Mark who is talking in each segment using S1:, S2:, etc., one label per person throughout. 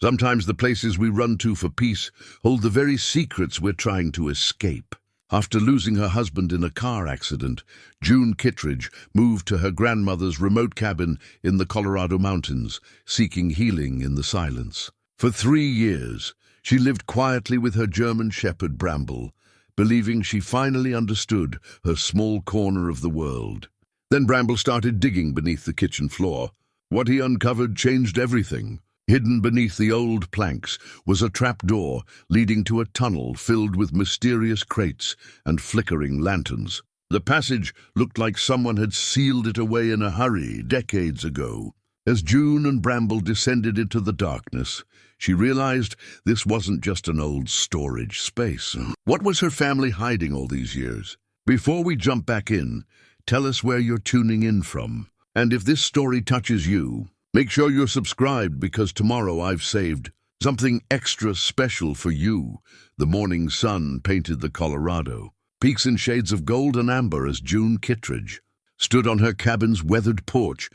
S1: Sometimes the places we run to for peace hold the very secrets we're trying to escape. After losing her husband in a car accident, June Kittredge moved to her grandmother's remote cabin in the Colorado mountains, seeking healing in the silence. For 3 years, she lived quietly with her German shepherd Bramble, believing she finally understood her small corner of the world. Then Bramble started digging beneath the kitchen floor. What he uncovered changed everything. Hidden beneath the old planks was a trapdoor leading to a tunnel filled with mysterious crates and flickering lanterns. The passage looked like someone had sealed it away in a hurry decades ago. As June and Bramble descended into the darkness, she realized this wasn't just an old storage space. What was her family hiding all these years? Before we jump back in, tell us where you're tuning in from. And if this story touches you, make sure you're subscribed, because tomorrow I've saved something extra special for you. The morning sun painted the Colorado, peaks in shades of gold and amber as June Kittredge stood on her cabin's weathered porch,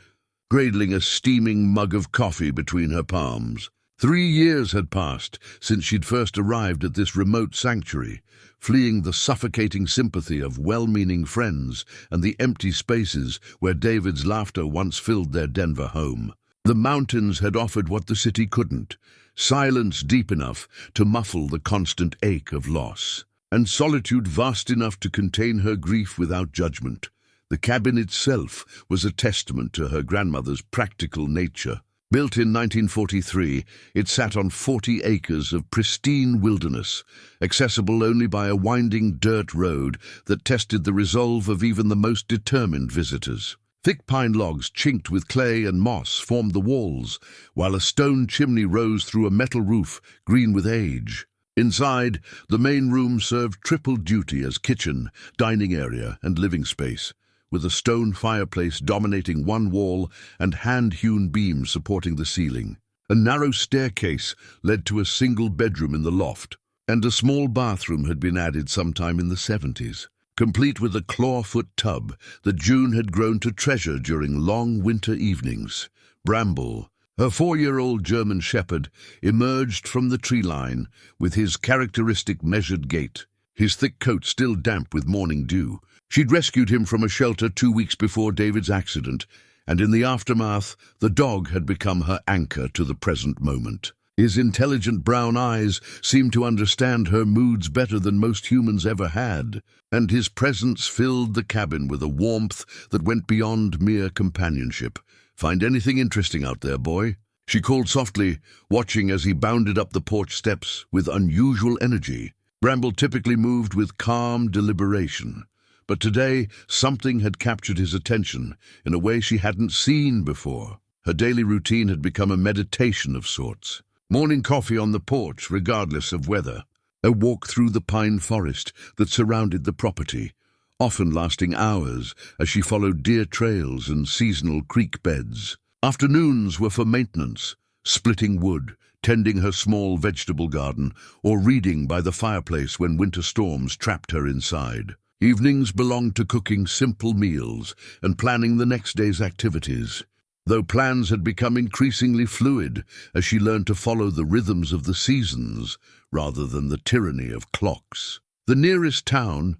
S1: cradling a steaming mug of coffee between her palms. 3 years had passed since she'd first arrived at this remote sanctuary, fleeing the suffocating sympathy of well-meaning friends and the empty spaces where David's laughter once filled their Denver home. The mountains had offered what the city couldn't: silence deep enough to muffle the constant ache of loss, and solitude vast enough to contain her grief without judgment. The cabin itself was a testament to her grandmother's practical nature. Built in 1943, it sat on 40 acres of pristine wilderness, accessible only by a winding dirt road that tested the resolve of even the most determined visitors. Thick pine logs chinked with clay and moss formed the walls, while a stone chimney rose through a metal roof green with age. Inside, the main room served triple duty as kitchen, dining area, and living space, with a stone fireplace dominating one wall and hand-hewn beams supporting the ceiling. A narrow staircase led to a single bedroom in the loft, and a small bathroom had been added sometime in the 70s. Complete with a clawfoot tub that June had grown to treasure during long winter evenings. Bramble, her 4-year-old German shepherd, emerged from the tree line with his characteristic measured gait, his thick coat still damp with morning dew. She'd rescued him from a shelter 2 weeks before David's accident, and in the aftermath, the dog had become her anchor to the present moment. His intelligent brown eyes seemed to understand her moods better than most humans ever had, and his presence filled the cabin with a warmth that went beyond mere companionship. "Find anything interesting out there, boy?" she called softly, watching as he bounded up the porch steps with unusual energy. Bramble typically moved with calm deliberation, but today something had captured his attention in a way she hadn't seen before. Her daily routine had become a meditation of sorts. Morning coffee on the porch, regardless of weather. A walk through the pine forest that surrounded the property, often lasting hours as she followed deer trails and seasonal creek beds. Afternoons were for maintenance, splitting wood, tending her small vegetable garden, or reading by the fireplace when winter storms trapped her inside. Evenings belonged to cooking simple meals and planning the next day's activities, though plans had become increasingly fluid as she learned to follow the rhythms of the seasons rather than the tyranny of clocks. The nearest town,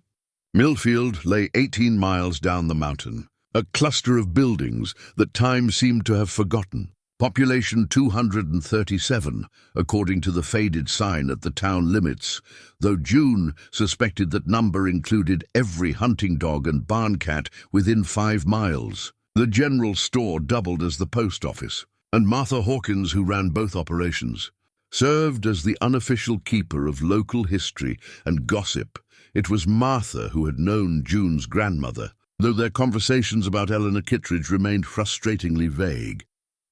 S1: Millfield, lay 18 miles down the mountain, a cluster of buildings that time seemed to have forgotten. Population 237, according to the faded sign at the town limits, though June suspected that number included every hunting dog and barn cat within 5 miles. The general store doubled as the post office, and Martha Hawkins, who ran both operations, served as the unofficial keeper of local history and gossip. It was Martha who had known June's grandmother, though their conversations about Eleanor Kittredge remained frustratingly vague.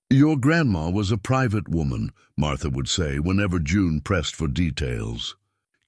S1: "Your grandma was a private woman," Martha would say whenever June pressed for details.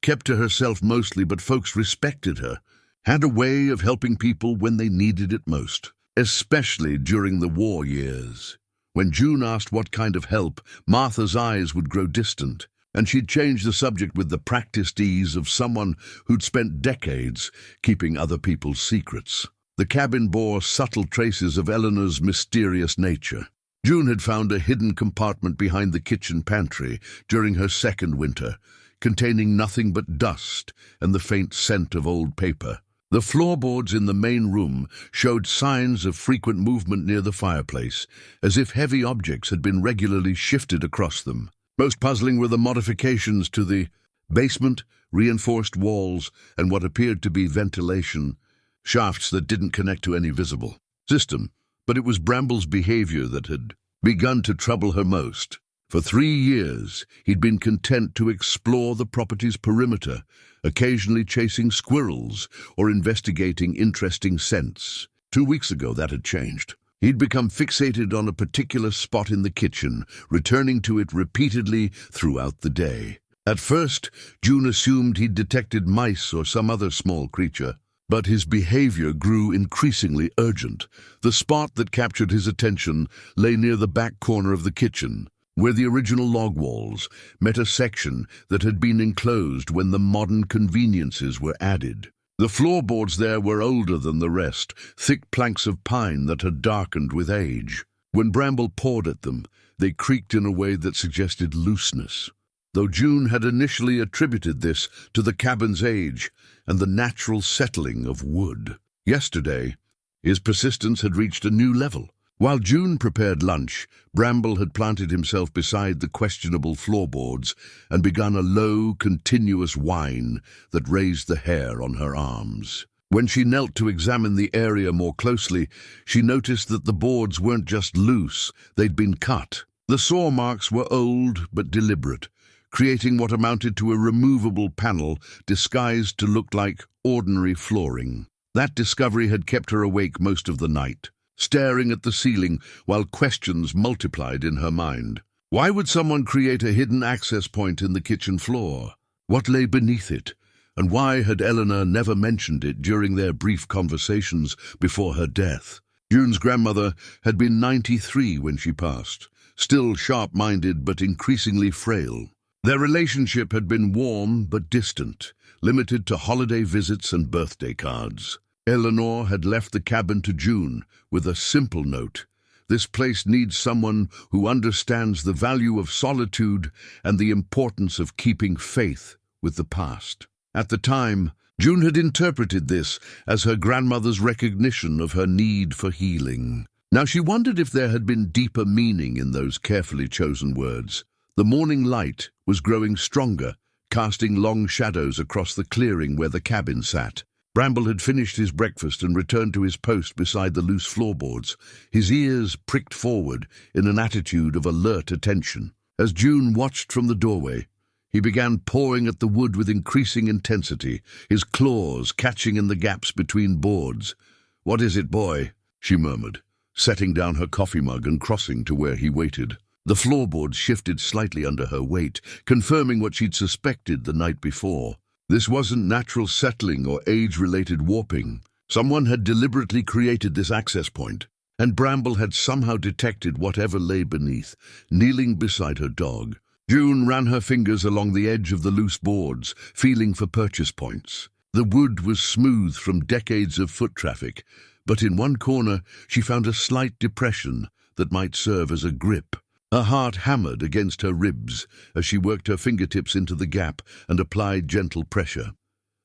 S1: "Kept to herself mostly, but folks respected her. Had a way of helping people when they needed it most, especially during the war years." When June asked what kind of help, Martha's eyes would grow distant, and she'd change the subject with the practiced ease of someone who'd spent decades keeping other people's secrets. The cabin bore subtle traces of Eleanor's mysterious nature. June had found a hidden compartment behind the kitchen pantry during her second winter, containing nothing but dust and the faint scent of old paper. The floorboards in the main room showed signs of frequent movement near the fireplace, as if heavy objects had been regularly shifted across them. Most puzzling were the modifications to the basement, reinforced walls, and what appeared to be ventilation shafts that didn't connect to any visible system. But it was Bramble's behavior that had begun to trouble her most. For 3 years, he'd been content to explore the property's perimeter, occasionally chasing squirrels or investigating interesting scents. 2 weeks ago, that had changed. He'd become fixated on a particular spot in the kitchen, returning to it repeatedly throughout the day. At first, June assumed he'd detected mice or some other small creature. But his behavior grew increasingly urgent. The spot that captured his attention lay near the back corner of the kitchen, where the original log walls met a section that had been enclosed when the modern conveniences were added. The floorboards there were older than the rest, thick planks of pine that had darkened with age. When Bramble pawed at them, they creaked in a way that suggested looseness. Though June had initially attributed this to the cabin's age and the natural settling of wood. Yesterday, his persistence had reached a new level. While June prepared lunch, Bramble had planted himself beside the questionable floorboards and begun a low, continuous whine that raised the hair on her arms. When she knelt to examine the area more closely, she noticed that the boards weren't just loose, they'd been cut. The saw marks were old but deliberate, creating what amounted to a removable panel disguised to look like ordinary flooring. That discovery had kept her awake most of the night, staring at the ceiling while questions multiplied in her mind. Why would someone create a hidden access point in the kitchen floor? What lay beneath it? And why had Eleanor never mentioned it during their brief conversations before her death? June's grandmother had been 93 when she passed, still sharp-minded but increasingly frail. Their relationship had been warm but distant, limited to holiday visits and birthday cards. Eleanor had left the cabin to June with a simple note: "This place needs someone who understands the value of solitude and the importance of keeping faith with the past." At the time, June had interpreted this as her grandmother's recognition of her need for healing. Now she wondered if there had been deeper meaning in those carefully chosen words. The morning light was growing stronger, casting long shadows across the clearing where the cabin sat. Bramble had finished his breakfast and returned to his post beside the loose floorboards, his ears pricked forward in an attitude of alert attention. As June watched from the doorway, he began pawing at the wood with increasing intensity, his claws catching in the gaps between boards. "What is it, boy?" she murmured, setting down her coffee mug and crossing to where he waited. The floorboards shifted slightly under her weight, confirming what she'd suspected the night before. This wasn't natural settling or age-related warping. Someone had deliberately created this access point, and Bramble had somehow detected whatever lay beneath, kneeling beside her dog. June ran her fingers along the edge of the loose boards, feeling for purchase points. The wood was smooth from decades of foot traffic, but in one corner she found a slight depression that might serve as a grip. Her heart hammered against her ribs as she worked her fingertips into the gap and applied gentle pressure.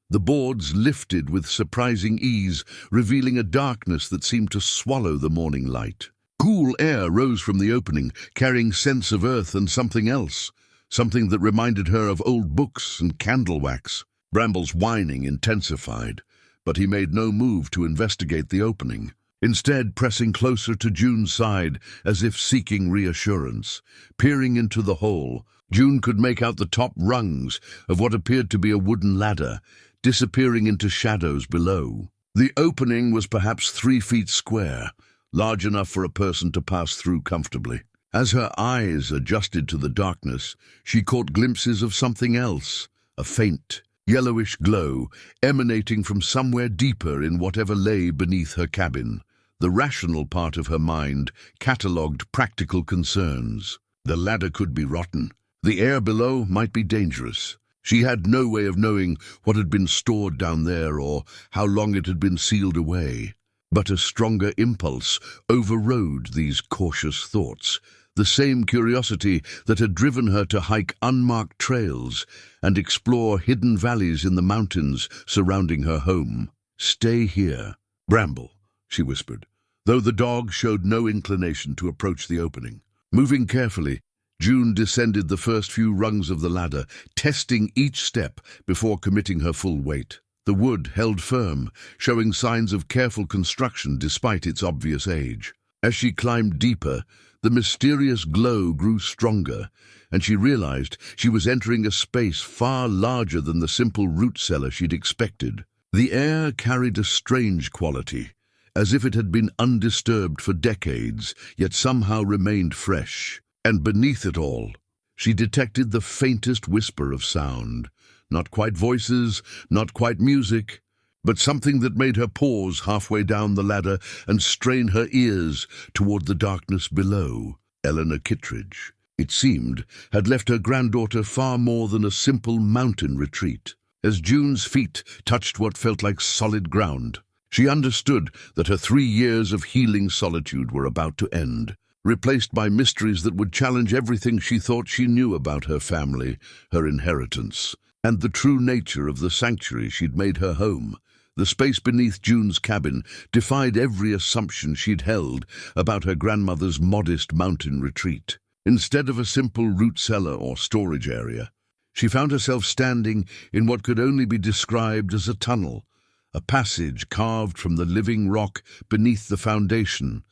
S1: The boards lifted with surprising ease, revealing a darkness that seemed to swallow the morning light. Cool air rose from the opening, carrying scents of earth and something else, something that reminded her of old books and candle wax. Bramble's whining intensified, but he made no move to investigate the opening, instead pressing closer to June's side as if seeking reassurance. Peering into the hole, June could make out the top rungs of what appeared to be a wooden ladder, disappearing into shadows below. The opening was perhaps 3 feet square, large enough for a person to pass through comfortably. As her eyes adjusted to the darkness, she caught glimpses of something else, a faint, yellowish glow emanating from somewhere deeper in whatever lay beneath her cabin. The rational part of her mind catalogued practical concerns. The ladder could be rotten. The air below might be dangerous. She had no way of knowing what had been stored down there or how long it had been sealed away. But a stronger impulse overrode these cautious thoughts, the same curiosity that had driven her to hike unmarked trails and explore hidden valleys in the mountains surrounding her home. "Stay here, Bramble," she whispered, though the dog showed no inclination to approach the opening. Moving carefully, June descended the first few rungs of the ladder, testing each step before committing her full weight. The wood held firm, showing signs of careful construction despite its obvious age. As she climbed deeper, the mysterious glow grew stronger, and she realized she was entering a space far larger than the simple root cellar she'd expected. The air carried a strange quality, as if it had been undisturbed for decades, yet somehow remained fresh. And beneath it all, she detected the faintest whisper of sound. Not quite voices, not quite music, but something that made her pause halfway down the ladder and strain her ears toward the darkness below. Eleanor Kittredge, it seemed, had left her granddaughter far more than a simple mountain retreat. As June's feet touched what felt like solid ground, she understood that her 3 years of healing solitude were about to end, replaced by mysteries that would challenge everything she thought she knew about her family, her inheritance, and the true nature of the sanctuary she'd made her home. The space beneath June's cabin defied every assumption she'd held about her grandmother's modest mountain retreat. Instead of a simple root cellar or storage area, she found herself standing in what could only be described as a tunnel, a passage carved from the living rock beneath the foundation,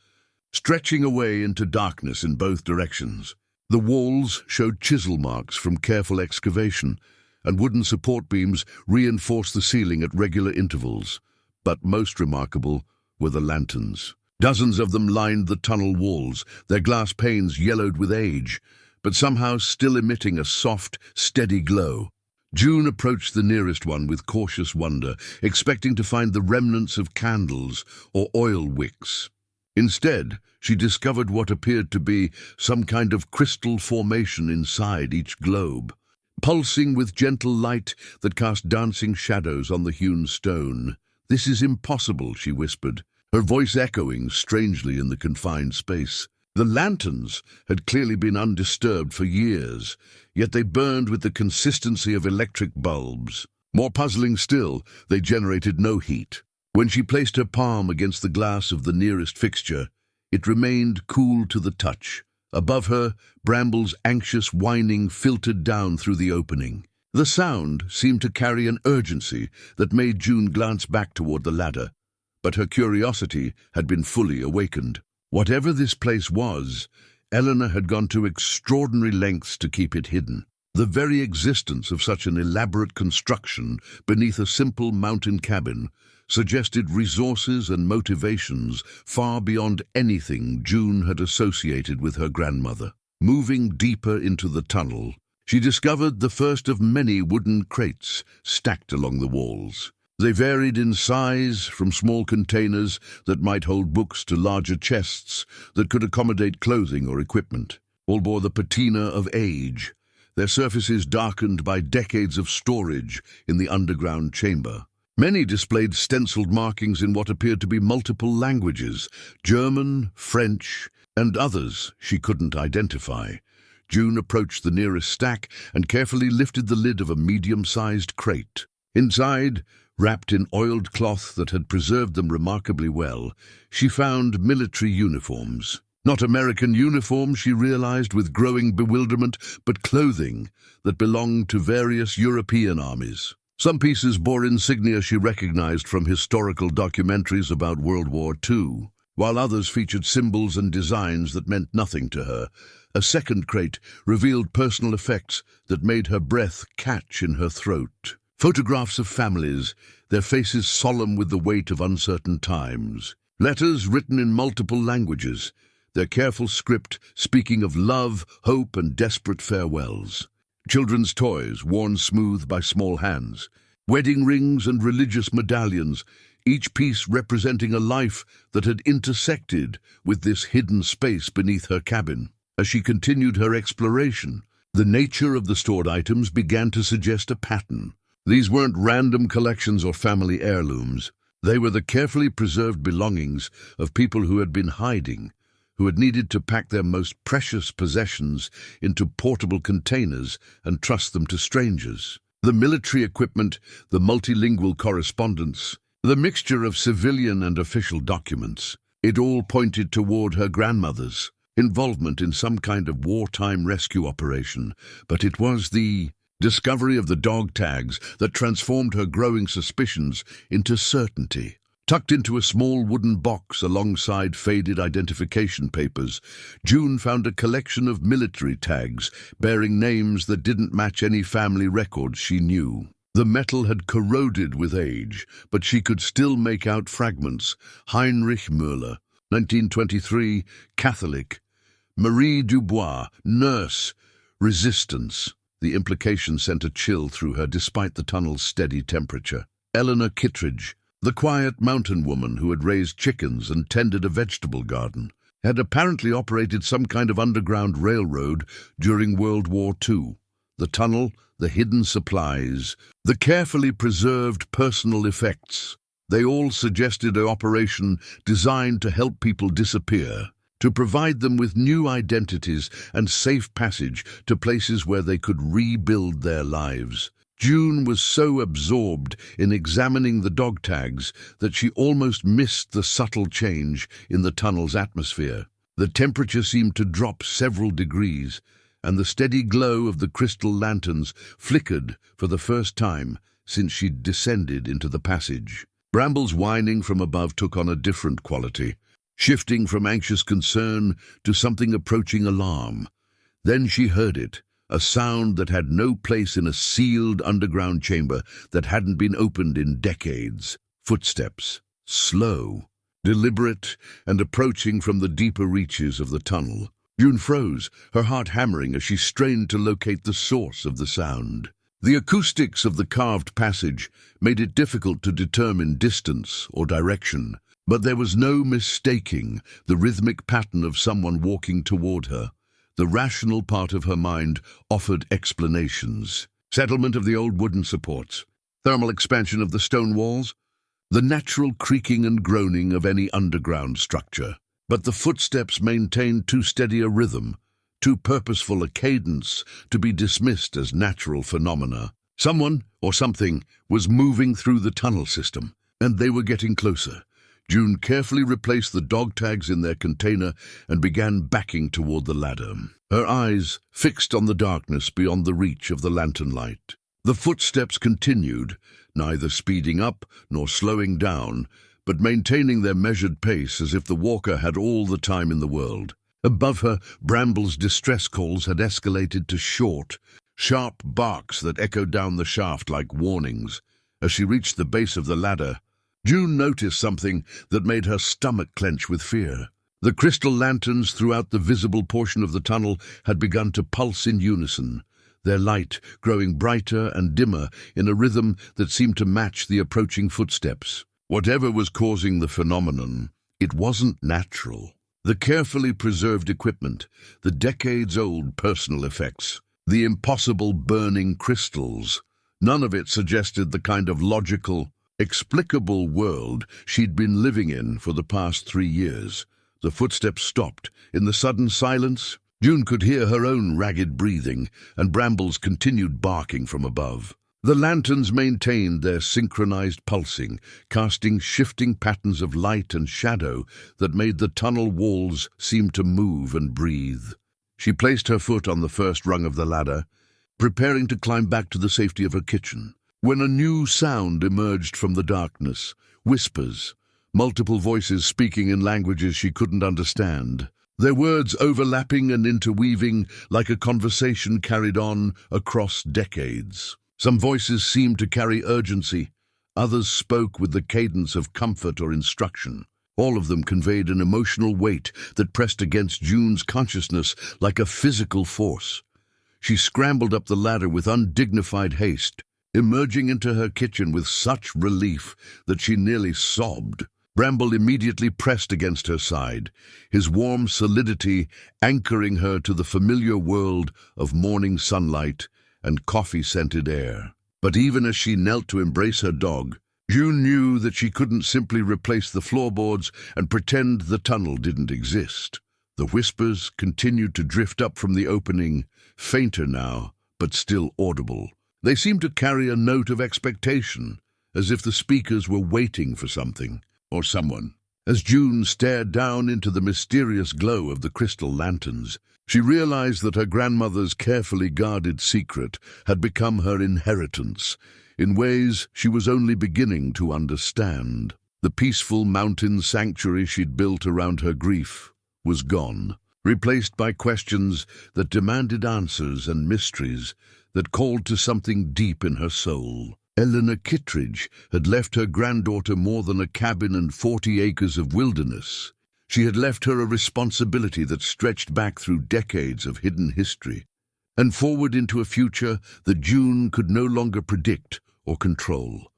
S1: stretching away into darkness in both directions. The walls showed chisel marks from careful excavation, and wooden support beams reinforced the ceiling at regular intervals. But most remarkable were the lanterns. Dozens of them lined the tunnel walls, their glass panes yellowed with age, but somehow still emitting a soft, steady glow. June approached the nearest one with cautious wonder, expecting to find the remnants of candles or oil wicks. Instead, she discovered what appeared to be some kind of crystal formation inside each globe, pulsing with gentle light that cast dancing shadows on the hewn stone. "This is impossible," she whispered, her voice echoing strangely in the confined space. The lanterns had clearly been undisturbed for years, yet they burned with the consistency of electric bulbs. More puzzling still, they generated no heat. When she placed her palm against the glass of the nearest fixture, it remained cool to the touch. Above her, Bramble's anxious whining filtered down through the opening. The sound seemed to carry an urgency that made June glance back toward the ladder, but her curiosity had been fully awakened. Whatever this place was, Eleanor had gone to extraordinary lengths to keep it hidden. The very existence of such an elaborate construction beneath a simple mountain cabin suggested resources and motivations far beyond anything June had associated with her grandmother. Moving deeper into the tunnel, she discovered the first of many wooden crates stacked along the walls. They varied in size, from small containers that might hold books to larger chests that could accommodate clothing or equipment. All bore the patina of age, their surfaces darkened by decades of storage in the underground chamber. Many displayed stenciled markings in what appeared to be multiple languages, German, French, and others she couldn't identify. June approached the nearest stack and carefully lifted the lid of a medium-sized crate. Inside, wrapped in oiled cloth that had preserved them remarkably well, she found military uniforms. Not American uniforms, she realized with growing bewilderment, but clothing that belonged to various European armies. Some pieces bore insignia she recognized from historical documentaries about World War II, while others featured symbols and designs that meant nothing to her. A second crate revealed personal effects that made her breath catch in her throat. Photographs of families, their faces solemn with the weight of uncertain times. Letters written in multiple languages, their careful script speaking of love, hope, and desperate farewells. Children's toys worn smooth by small hands. Wedding rings and religious medallions, each piece representing a life that had intersected with this hidden space beneath her cabin. As she continued her exploration, the nature of the stored items began to suggest a pattern. These weren't random collections or family heirlooms. They were the carefully preserved belongings of people who had been hiding, who had needed to pack their most precious possessions into portable containers and trust them to strangers. The military equipment, the multilingual correspondence, the mixture of civilian and official documents, it all pointed toward her grandmother's involvement in some kind of wartime rescue operation. But it was the discovery of the dog tags that transformed her growing suspicions into certainty. Tucked into a small wooden box alongside faded identification papers, June found a collection of military tags bearing names that didn't match any family records she knew. The metal had corroded with age, but she could still make out fragments. Heinrich Müller, 1923, Catholic. Marie Dubois, nurse. Resistance. The implication sent a chill through her despite the tunnel's steady temperature. Eleanor Kittredge, the quiet mountain woman who had raised chickens and tended a vegetable garden, had apparently operated some kind of underground railroad during World War II. The tunnel, the hidden supplies, the carefully preserved personal effects, they all suggested an operation designed to help people disappear, to provide them with new identities and safe passage to places where they could rebuild their lives. June was so absorbed in examining the dog tags that she almost missed the subtle change in the tunnel's atmosphere. The temperature seemed to drop several degrees, and the steady glow of the crystal lanterns flickered for the first time since she'd descended into the passage. Bramble's whining from above took on a different quality, shifting from anxious concern to something approaching alarm. Then she heard it, a sound that had no place in a sealed underground chamber that hadn't been opened in decades. Footsteps, slow, deliberate, and approaching from the deeper reaches of the tunnel. June froze, her heart hammering as she strained to locate the source of the sound. The acoustics of the carved passage made it difficult to determine distance or direction, but there was no mistaking the rhythmic pattern of someone walking toward her. The rational part of her mind offered explanations. Settlement of the old wooden supports, thermal expansion of the stone walls, the natural creaking and groaning of any underground structure. But the footsteps maintained too steady a rhythm, too purposeful a cadence to be dismissed as natural phenomena. Someone, or something, was moving through the tunnel system, and they were getting closer. June carefully replaced the dog tags in their container and began backing toward the ladder, her eyes fixed on the darkness beyond the reach of the lantern light. The footsteps continued, neither speeding up nor slowing down, but maintaining their measured pace as if the walker had all the time in the world. Above her, Bramble's distress calls had escalated to short, sharp barks that echoed down the shaft like warnings. As she reached the base of the ladder, June noticed something that made her stomach clench with fear. The crystal lanterns throughout the visible portion of the tunnel had begun to pulse in unison, their light growing brighter and dimmer in a rhythm that seemed to match the approaching footsteps. Whatever was causing the phenomenon, it wasn't natural. The carefully preserved equipment, the decades-old personal effects, the impossible burning crystals, none of it suggested the kind of logical, explicable world she'd been living in for the past 3 years. The footsteps stopped. In the sudden silence, June could hear her own ragged breathing and Bramble's continued barking from above. The lanterns maintained their synchronized pulsing, casting shifting patterns of light and shadow that made the tunnel walls seem to move and breathe. She placed her foot on the first rung of the ladder, preparing to climb back to the safety of her kitchen, when a new sound emerged from the darkness. Whispers, multiple voices speaking in languages she couldn't understand, their words overlapping and interweaving like a conversation carried on across decades. Some voices seemed to carry urgency, others spoke with the cadence of comfort or instruction. All of them conveyed an emotional weight that pressed against June's consciousness like a physical force. She scrambled up the ladder with undignified haste, emerging into her kitchen with such relief that she nearly sobbed. Bramble immediately pressed against her side, his warm solidity anchoring her to the familiar world of morning sunlight and coffee-scented air. But even as she knelt to embrace her dog, June knew that she couldn't simply replace the floorboards and pretend the tunnel didn't exist. The whispers continued to drift up from the opening, fainter now, but still audible. They seemed to carry a note of expectation, as if the speakers were waiting for something or someone. As June stared down into the mysterious glow of the crystal lanterns, she realized that her grandmother's carefully guarded secret had become her inheritance, in ways she was only beginning to understand. The peaceful mountain sanctuary she'd built around her grief was gone, replaced by questions that demanded answers and mysteries that called to something deep in her soul. Eleanor Kittredge had left her granddaughter more than a cabin and 40 acres of wilderness. She had left her a responsibility that stretched back through decades of hidden history and forward into a future that June could no longer predict or control.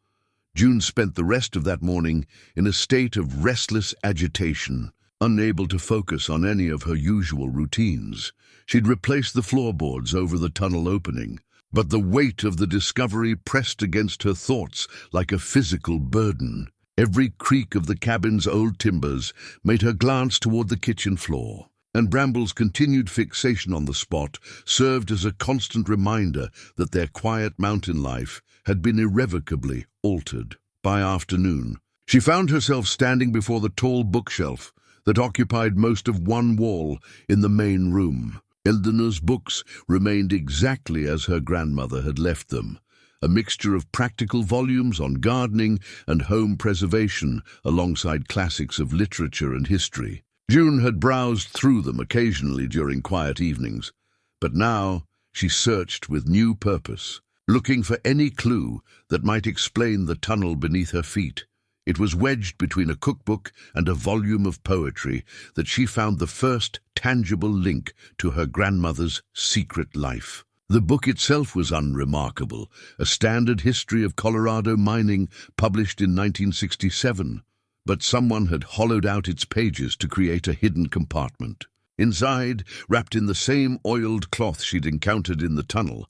S1: June spent the rest of that morning in a state of restless agitation, unable to focus on any of her usual routines. She'd replaced the floorboards over the tunnel opening, but the weight of the discovery pressed against her thoughts like a physical burden. Every creak of the cabin's old timbers made her glance toward the kitchen floor, and Bramble's continued fixation on the spot served as a constant reminder that their quiet mountain life had been irrevocably altered. By afternoon, she found herself standing before the tall bookshelf that occupied most of one wall in the main room. Eleanor's books remained exactly as her grandmother had left them, a mixture of practical volumes on gardening and home preservation alongside classics of literature and history. June had browsed through them occasionally during quiet evenings, but now she searched with new purpose, looking for any clue that might explain the tunnel beneath her feet. It was wedged between a cookbook and a volume of poetry that she found the first tangible link to her grandmother's secret life. The book itself was unremarkable, a standard history of Colorado mining published in 1967, but someone had hollowed out its pages to create a hidden compartment. Inside, wrapped in the same oiled cloth she'd encountered in the tunnel,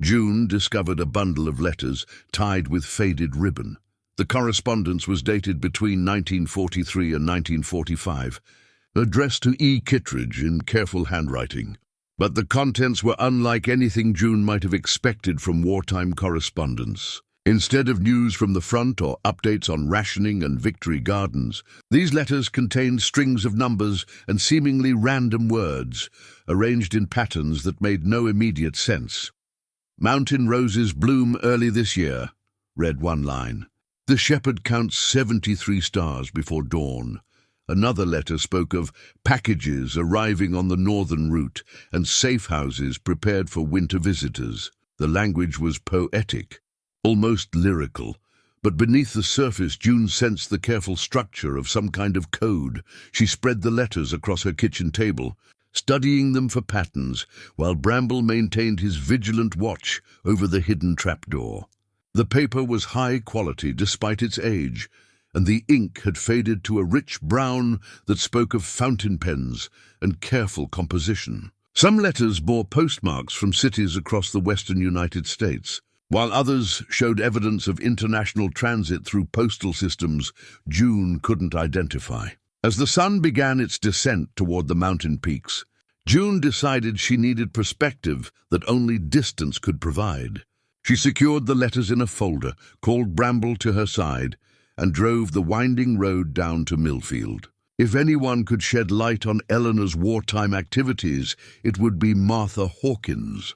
S1: June discovered a bundle of letters tied with faded ribbon. The correspondence was dated between 1943 and 1945, addressed to E. Kittredge in careful handwriting. But the contents were unlike anything June might have expected from wartime correspondence. Instead of news from the front or updates on rationing and Victory Gardens, these letters contained strings of numbers and seemingly random words, arranged in patterns that made no immediate sense. "Mountain roses bloom early this year," read one line. "The shepherd counts 73 stars before dawn." Another letter spoke of packages arriving on the northern route and safe houses prepared for winter visitors. The language was poetic, almost lyrical, but beneath the surface June sensed the careful structure of some kind of code. She spread the letters across her kitchen table, studying them for patterns, while Bramble maintained his vigilant watch over the hidden trapdoor. The paper was high quality despite its age, and the ink had faded to a rich brown that spoke of fountain pens and careful composition. Some letters bore postmarks from cities across the western United States, while others showed evidence of international transit through postal systems June couldn't identify. As the sun began its descent toward the mountain peaks, June decided she needed perspective that only distance could provide. She secured the letters in a folder, called Bramble to her side, and drove the winding road down to Millfield. If anyone could shed light on Eleanor's wartime activities, it would be Martha Hawkins,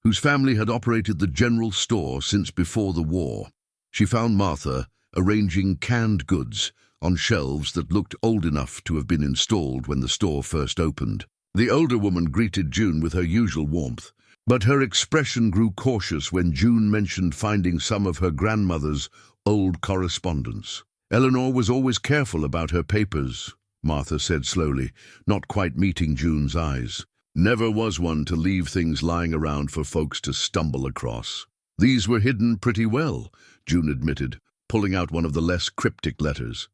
S1: whose family had operated the general store since before the war. She found Martha arranging canned goods on shelves that looked old enough to have been installed when the store first opened. The older woman greeted June with her usual warmth, but her expression grew cautious when June mentioned finding some of her grandmother's old correspondence. "Eleanor was always careful about her papers," Martha said slowly, not quite meeting June's eyes. "Never was one to leave things lying around for folks to stumble across." "These were hidden pretty well," June admitted, pulling out one of the less cryptic letters.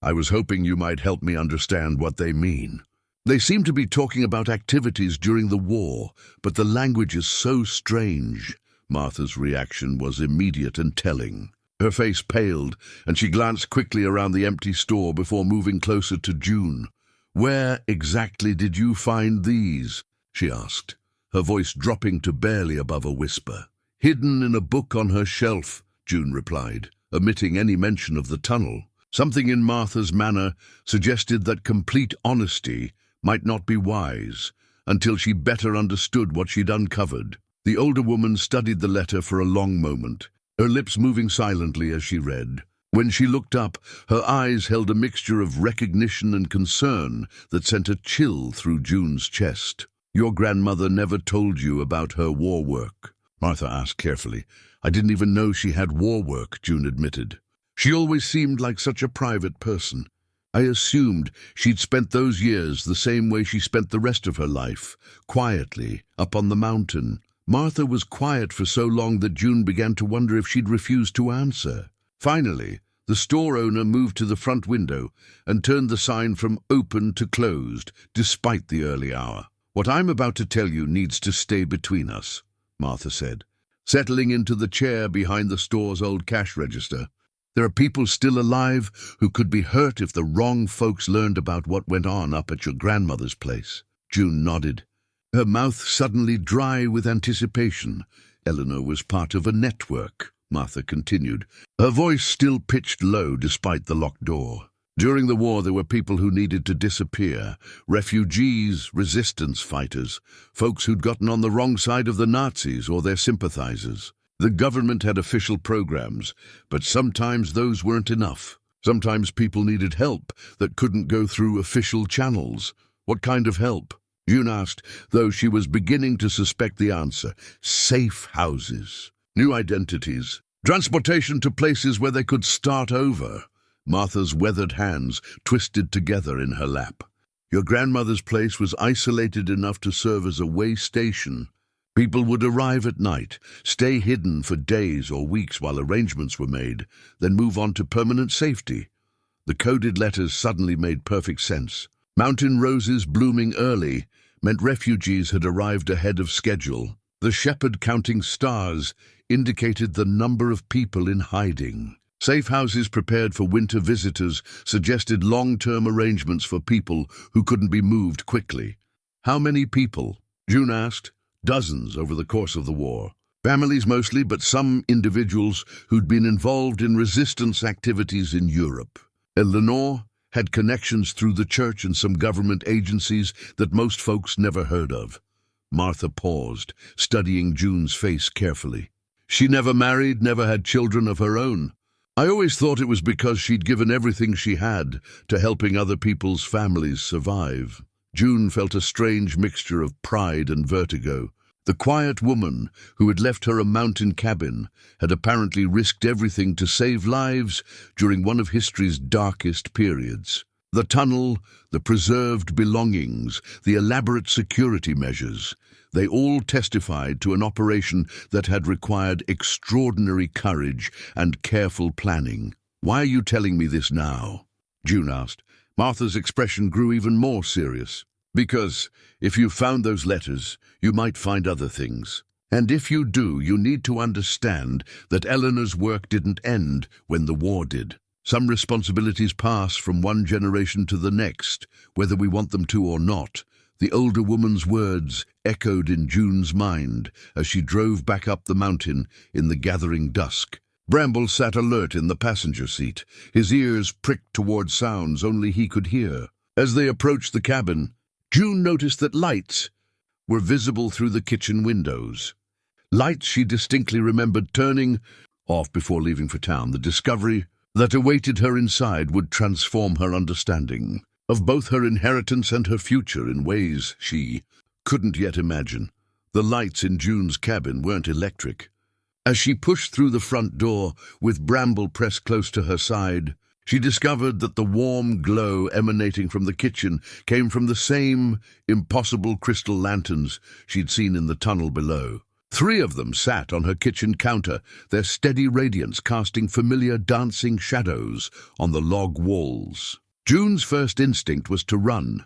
S1: "I was hoping you might help me understand what they mean." "They seem to be talking about activities during the war, but the language is so strange." Martha's reaction was immediate and telling. Her face paled, and she glanced quickly around the empty store before moving closer to June. "Where exactly did you find these?" she asked, her voice dropping to barely above a whisper. "Hidden in a book on her shelf," June replied, omitting any mention of the tunnel. Something in Martha's manner suggested that complete honesty might not be wise until she better understood what she'd uncovered. The older woman studied the letter for a long moment, her lips moving silently as she read. When she looked up, her eyes held a mixture of recognition and concern that sent a chill through June's chest. "Your grandmother never told you about her war work?" Martha asked carefully. "I didn't even know she had war work," June admitted. "She always seemed like such a private person. I assumed she'd spent those years the same way she spent the rest of her life, quietly, up on the mountain." Martha was quiet for so long that June began to wonder if she'd refuse to answer. Finally, the store owner moved to the front window and turned the sign from open to closed, despite the early hour. "What I'm about to tell you needs to stay between us," Martha said, settling into the chair behind the store's old cash register. "There are people still alive who could be hurt if the wrong folks learned about what went on up at your grandmother's place." June nodded, her mouth suddenly dry with anticipation. "Eleanor was part of a network," Martha continued, her voice still pitched low despite the locked door. "During the war there were people who needed to disappear, refugees, resistance fighters, folks who'd gotten on the wrong side of the Nazis or their sympathizers. The government had official programs, but sometimes those weren't enough. Sometimes people needed help that couldn't go through official channels." "What kind of help?" June asked, though she was beginning to suspect the answer. "Safe houses, new identities, transportation to places where they could start over." Martha's weathered hands twisted together in her lap. "Your grandmother's place was isolated enough to serve as a way station. People would arrive at night, stay hidden for days or weeks while arrangements were made, then move on to permanent safety." The coded letters suddenly made perfect sense. Mountain roses blooming early meant refugees had arrived ahead of schedule. The shepherd counting stars indicated the number of people in hiding. Safe houses prepared for winter visitors suggested long-term arrangements for people who couldn't be moved quickly. "How many people?" June asked. "Dozens over the course of the war. Families mostly, but some individuals who'd been involved in resistance activities in Europe. Eleanor had connections through the church and some government agencies that most folks never heard of." Martha paused, studying June's face carefully. "She never married, never had children of her own. I always thought it was because she'd given everything she had to helping other people's families survive." June felt a strange mixture of pride and vertigo. The quiet woman who had left her a mountain cabin had apparently risked everything to save lives during one of history's darkest periods. The tunnel, the preserved belongings, the elaborate security measures, they all testified to an operation that had required extraordinary courage and careful planning. "Why are you telling me this now?" June asked. Martha's expression grew even more serious. "Because if you found those letters, you might find other things. And if you do, you need to understand that Eleanor's work didn't end when the war did. Some responsibilities pass from one generation to the next, whether we want them to or not." The older woman's words echoed in June's mind as she drove back up the mountain in the gathering dusk. Bramble sat alert in the passenger seat, his ears pricked toward sounds only he could hear. As they approached the cabin, June noticed that lights were visible through the kitchen windows. Lights she distinctly remembered turning off before leaving for town. The discovery that awaited her inside would transform her understanding of both her inheritance and her future in ways she couldn't yet imagine. The lights in June's cabin weren't electric. As she pushed through the front door, with Bramble pressed close to her side, she discovered that the warm glow emanating from the kitchen came from the same impossible crystal lanterns she'd seen in the tunnel below. 3 of them sat on her kitchen counter, their steady radiance casting familiar dancing shadows on the log walls. June's first instinct was to run,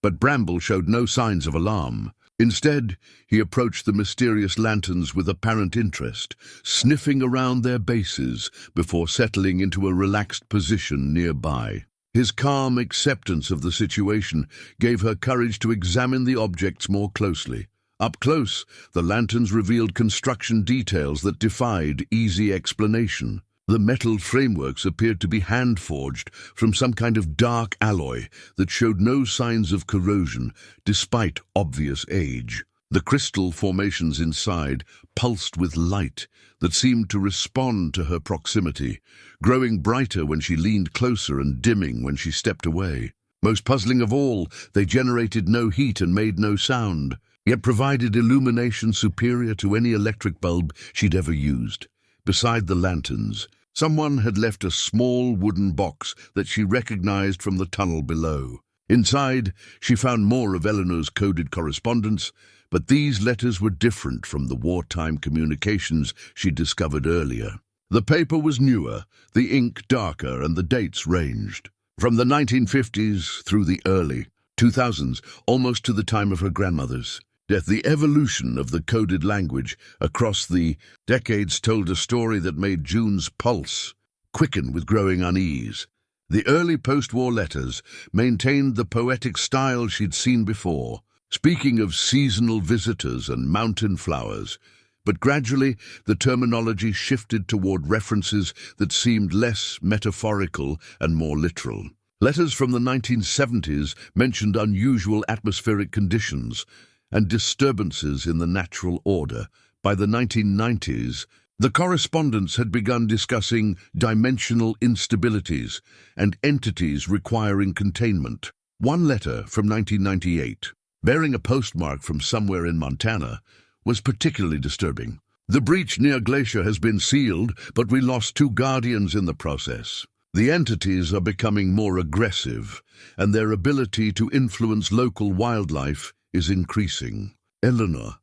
S1: but Bramble showed no signs of alarm. Instead, he approached the mysterious lanterns with apparent interest, sniffing around their bases before settling into a relaxed position nearby. His calm acceptance of the situation gave her courage to examine the objects more closely. Up close, the lanterns revealed construction details that defied easy explanation. The metal frameworks appeared to be hand-forged from some kind of dark alloy that showed no signs of corrosion despite obvious age. The crystal formations inside pulsed with light that seemed to respond to her proximity, growing brighter when she leaned closer and dimming when she stepped away. Most puzzling of all, they generated no heat and made no sound, yet provided illumination superior to any electric bulb she'd ever used. Beside the lanterns, someone had left a small wooden box that she recognized from the tunnel below. Inside, she found more of Eleanor's coded correspondence, but these letters were different from the wartime communications she'd discovered earlier. The paper was newer, the ink darker, and the dates ranged from the 1950s through the early 2000s, almost to the time of her grandmother's death. The evolution of the coded language across the decades told a story that made June's pulse quicken with growing unease. The early post-war letters maintained the poetic style she'd seen before, speaking of seasonal visitors and mountain flowers, but gradually the terminology shifted toward references that seemed less metaphorical and more literal. Letters from the 1970s mentioned unusual atmospheric conditions and disturbances in the natural order. By the 1990s, the correspondence had begun discussing dimensional instabilities and entities requiring containment. One letter from 1998, bearing a postmark from somewhere in Montana, was particularly disturbing. The breach near Glacier has been sealed, but we lost 2 guardians in the process. The entities are becoming more aggressive, and their ability to influence local wildlife is increasing. Eleanor,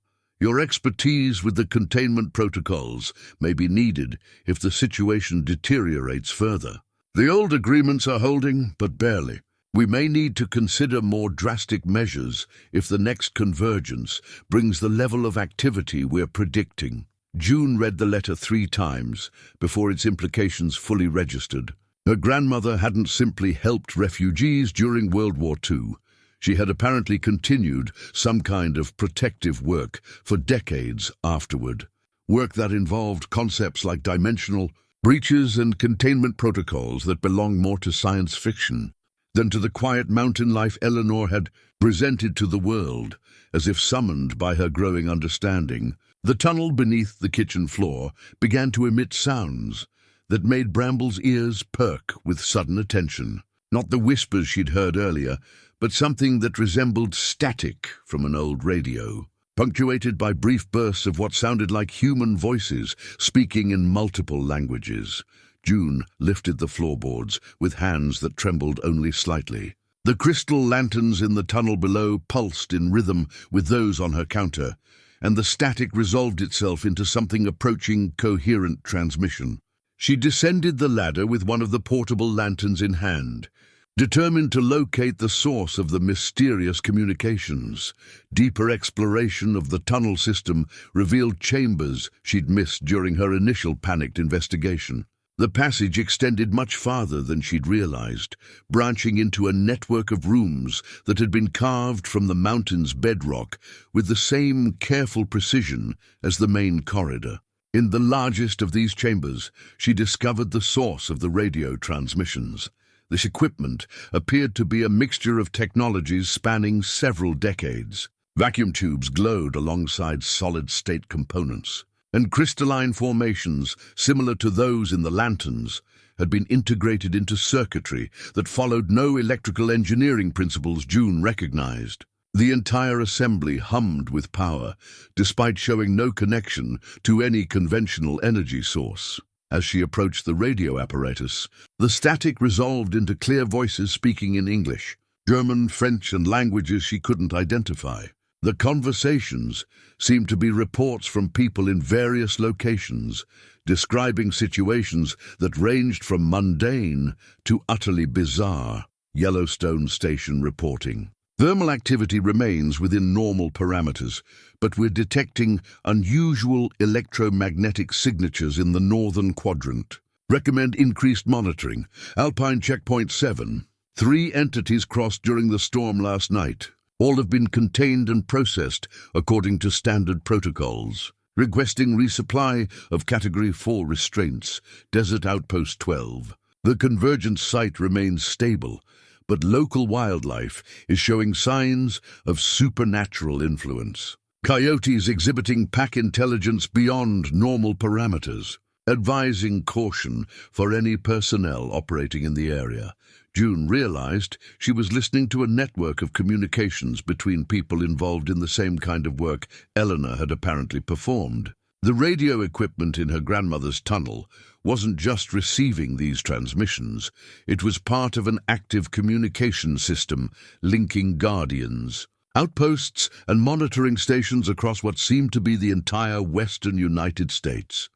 S1: your expertise with the containment protocols may be needed if the situation deteriorates further. The old agreements are holding, but barely. We may need to consider more drastic measures if the next convergence brings the level of activity we're predicting. June read the letter 3 times before its implications fully registered. Her grandmother hadn't simply helped refugees during World War II. She had apparently continued some kind of protective work for decades afterward, work that involved concepts like dimensional breaches and containment protocols that belong more to science fiction than to the quiet mountain life Eleanor had presented to the world, as if summoned by her growing understanding. The tunnel beneath the kitchen floor began to emit sounds that made Bramble's ears perk with sudden attention. Not the whispers she'd heard earlier, but something that resembled static from an old radio, punctuated by brief bursts of what sounded like human voices speaking in multiple languages. June lifted the floorboards with hands that trembled only slightly. The crystal lanterns in the tunnel below pulsed in rhythm with those on her counter, and the static resolved itself into something approaching coherent transmission. She descended the ladder with one of the portable lanterns in hand, determined to locate the source of the mysterious communications. Deeper exploration of the tunnel system revealed chambers she'd missed during her initial panicked investigation. The passage extended much farther than she'd realized, branching into a network of rooms that had been carved from the mountain's bedrock with the same careful precision as the main corridor. In the largest of these chambers, she discovered the source of the radio transmissions. This equipment appeared to be a mixture of technologies spanning several decades. Vacuum tubes glowed alongside solid-state components, and crystalline formations, similar to those in the lanterns, had been integrated into circuitry that followed no electrical engineering principles June recognized. The entire assembly hummed with power, despite showing no connection to any conventional energy source. As she approached the radio apparatus, the static resolved into clear voices speaking in English, German, French, and languages she couldn't identify. The conversations seemed to be reports from people in various locations, describing situations that ranged from mundane to utterly bizarre. Yellowstone Station reporting. Thermal activity remains within normal parameters, but we're detecting unusual electromagnetic signatures in the northern quadrant. Recommend increased monitoring. Alpine Checkpoint 7. 3 entities crossed during the storm last night. All have been contained and processed according to standard protocols. Requesting resupply of Category 4 restraints. Desert Outpost 12. The convergence site remains stable, but local wildlife is showing signs of supernatural influence. Coyotes exhibiting pack intelligence beyond normal parameters, advising caution for any personnel operating in the area. June realized she was listening to a network of communications between people involved in the same kind of work Eleanor had apparently performed. The radio equipment in her grandmother's tunnel wasn't just receiving these transmissions, it was part of an active communication system linking guardians, outposts and monitoring stations across what seemed to be the entire western United States.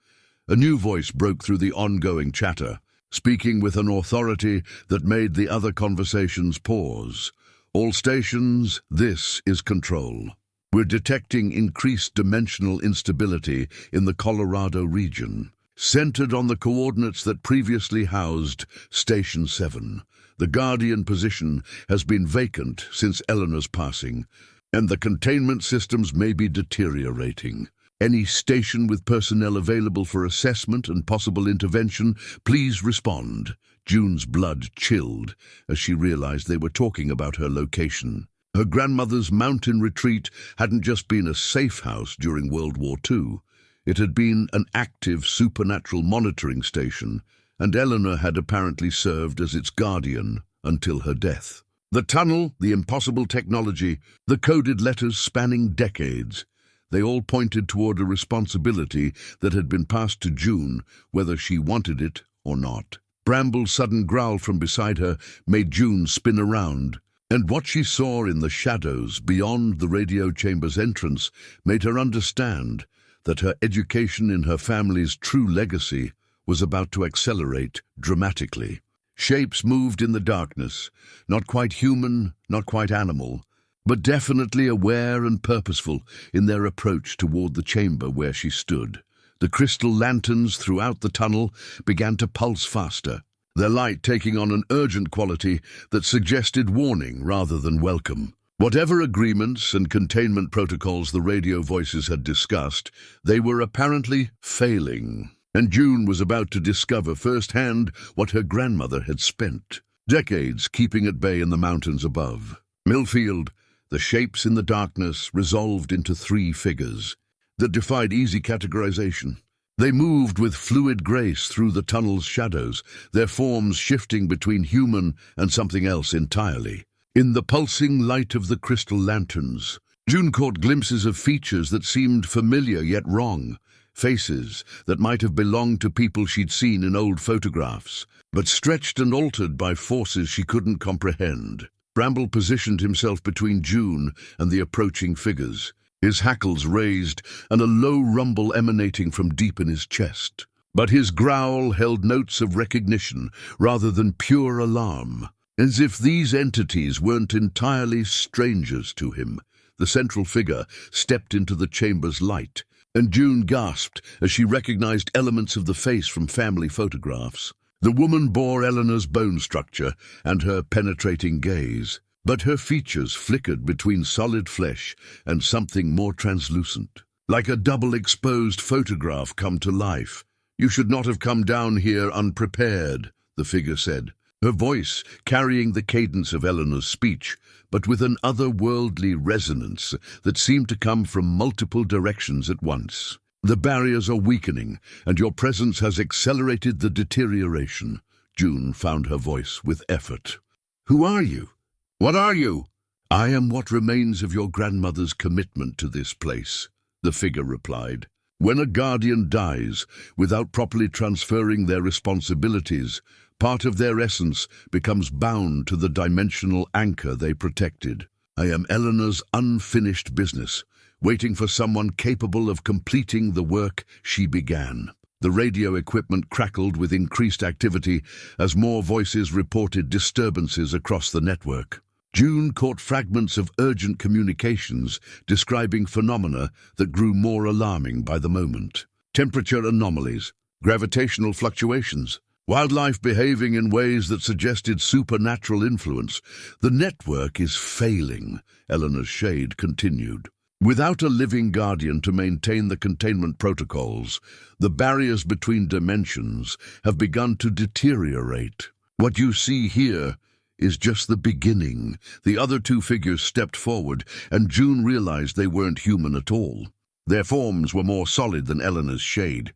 S1: A new voice broke through the ongoing chatter, speaking with an authority that made the other conversations pause. All stations, this is Control. We're detecting increased dimensional instability in the Colorado region, centered on the coordinates that previously housed Station 7. The Guardian position has been vacant since Eleanor's passing, and the containment systems may be deteriorating. Any station with personnel available for assessment and possible intervention, please respond. June's blood chilled as she realized they were talking about her location. Her grandmother's mountain retreat hadn't just been a safe house during World War II. It had been an active supernatural monitoring station, and Eleanor had apparently served as its guardian until her death. The tunnel, the impossible technology, the coded letters spanning decades, they all pointed toward a responsibility that had been passed to June, whether she wanted it or not. Bramble's sudden growl from beside her made June spin around, and what she saw in the shadows beyond the radio chamber's entrance made her understand that her education in her family's true legacy was about to accelerate dramatically. Shapes moved in the darkness, not quite human, not quite animal, but definitely aware and purposeful in their approach toward the chamber where she stood. The crystal lanterns throughout the tunnel began to pulse faster, their light taking on an urgent quality that suggested warning rather than welcome. Whatever agreements and containment protocols the radio voices had discussed, they were apparently failing, and June was about to discover firsthand what her grandmother had spent decades keeping at bay in the mountains above. Millfield, the shapes in the darkness resolved into 3 figures that defied easy categorization. They moved with fluid grace through the tunnel's shadows, their forms shifting between human and something else entirely. In the pulsing light of the crystal lanterns, June caught glimpses of features that seemed familiar yet wrong, faces that might have belonged to people she'd seen in old photographs, but stretched and altered by forces she couldn't comprehend. Bramble positioned himself between June and the approaching figures, his hackles raised and a low rumble emanating from deep in his chest. But his growl held notes of recognition rather than pure alarm, as if these entities weren't entirely strangers to him. The central figure stepped into the chamber's light, and June gasped as she recognized elements of the face from family photographs. The woman bore Eleanor's bone structure and her penetrating gaze, but her features flickered between solid flesh and something more translucent, like a double-exposed photograph come to life. "You should not have come down here unprepared," the figure said, her voice carrying the cadence of Eleanor's speech, but with an otherworldly resonance that seemed to come from multiple directions at once. "The barriers are weakening, and your presence has accelerated the deterioration." June found her voice with effort. "Who are you? What are you?" "I am what remains of your grandmother's commitment to this place," the figure replied. "When a guardian dies without properly transferring their responsibilities, part of their essence becomes bound to the dimensional anchor they protected. I am Eleanor's unfinished business, waiting for someone capable of completing the work she began." The radio equipment crackled with increased activity as more voices reported disturbances across the network. June caught fragments of urgent communications describing phenomena that grew more alarming by the moment. Temperature anomalies, gravitational fluctuations, wildlife behaving in ways that suggested supernatural influence. The network is failing, Eleanor's shade continued. Without a living guardian to maintain the containment protocols, the barriers between dimensions have begun to deteriorate. What you see here is just the beginning. The other two figures stepped forward, and June realized they weren't human at all. Their forms were more solid than Eleanor's shade,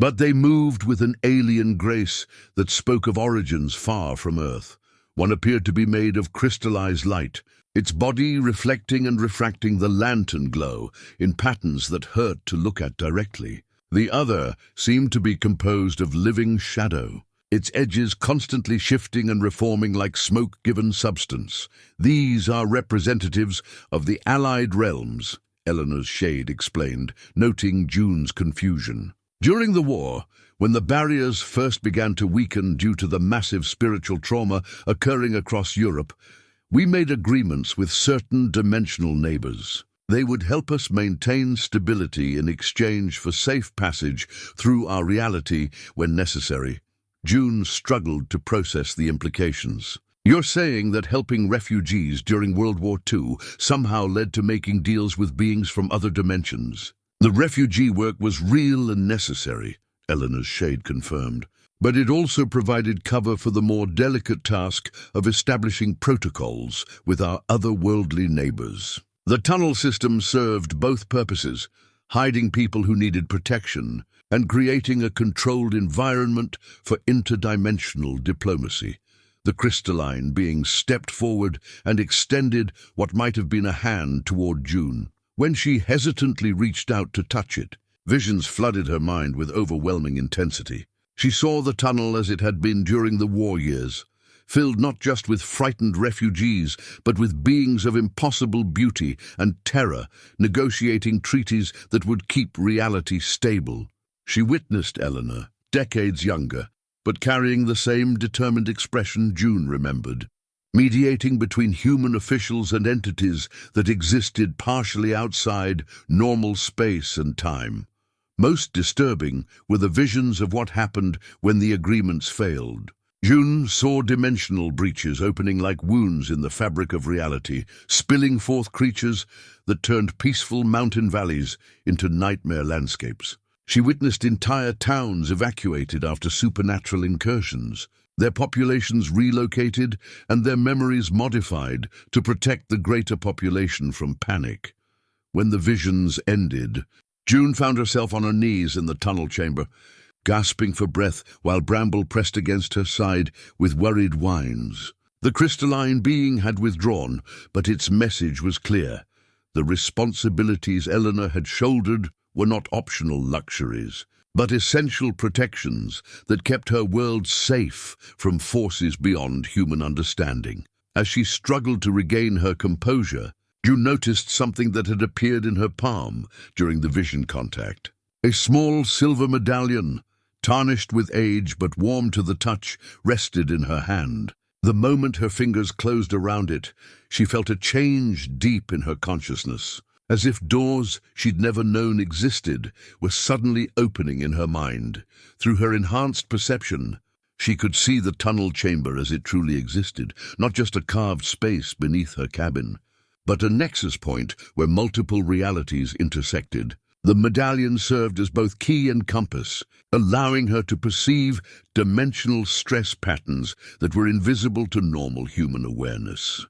S1: but they moved with an alien grace that spoke of origins far from Earth. One appeared to be made of crystallized light, its body reflecting and refracting the lantern glow in patterns that hurt to look at directly. The other seemed to be composed of living shadow, its edges constantly shifting and reforming like smoke-given substance. These are representatives of the Allied realms, Eleanor's shade explained, noting June's confusion. During the war, when the barriers first began to weaken due to the massive spiritual trauma occurring across Europe, we made agreements with certain dimensional neighbors. They would help us maintain stability in exchange for safe passage through our reality when necessary. June struggled to process the implications. You're saying that helping refugees during World War II somehow led to making deals with beings from other dimensions? The refugee work was real and necessary, Eleanor's shade confirmed, but it also provided cover for the more delicate task of establishing protocols with our otherworldly neighbors. The tunnel system served both purposes, hiding people who needed protection and creating a controlled environment for interdimensional diplomacy. The crystalline being stepped forward and extended what might have been a hand toward June. When she hesitantly reached out to touch it, visions flooded her mind with overwhelming intensity. She saw the tunnel as it had been during the war years, filled not just with frightened refugees, but with beings of impossible beauty and terror, negotiating treaties that would keep reality stable. She witnessed Eleanor, decades younger, but carrying the same determined expression June remembered, mediating between human officials and entities that existed partially outside normal space and time. Most disturbing were the visions of what happened when the agreements failed. June saw dimensional breaches opening like wounds in the fabric of reality, spilling forth creatures that turned peaceful mountain valleys into nightmare landscapes. She witnessed entire towns evacuated after supernatural incursions, their populations relocated and their memories modified to protect the greater population from panic. When the visions ended, June found herself on her knees in the tunnel chamber, gasping for breath while Bramble pressed against her side with worried whines. The crystalline being had withdrawn, but its message was clear. The responsibilities Eleanor had shouldered were not optional luxuries, but essential protections that kept her world safe from forces beyond human understanding. As she struggled to regain her composure, June noticed something that had appeared in her palm during the vision contact. A small silver medallion, tarnished with age but warm to the touch, rested in her hand. The moment her fingers closed around it, she felt a change deep in her consciousness, as if doors she'd never known existed were suddenly opening in her mind. Through her enhanced perception, she could see the tunnel chamber as it truly existed, not just a carved space beneath her cabin, but a nexus point where multiple realities intersected. The medallion served as both key and compass, allowing her to perceive dimensional stress patterns that were invisible to normal human awareness.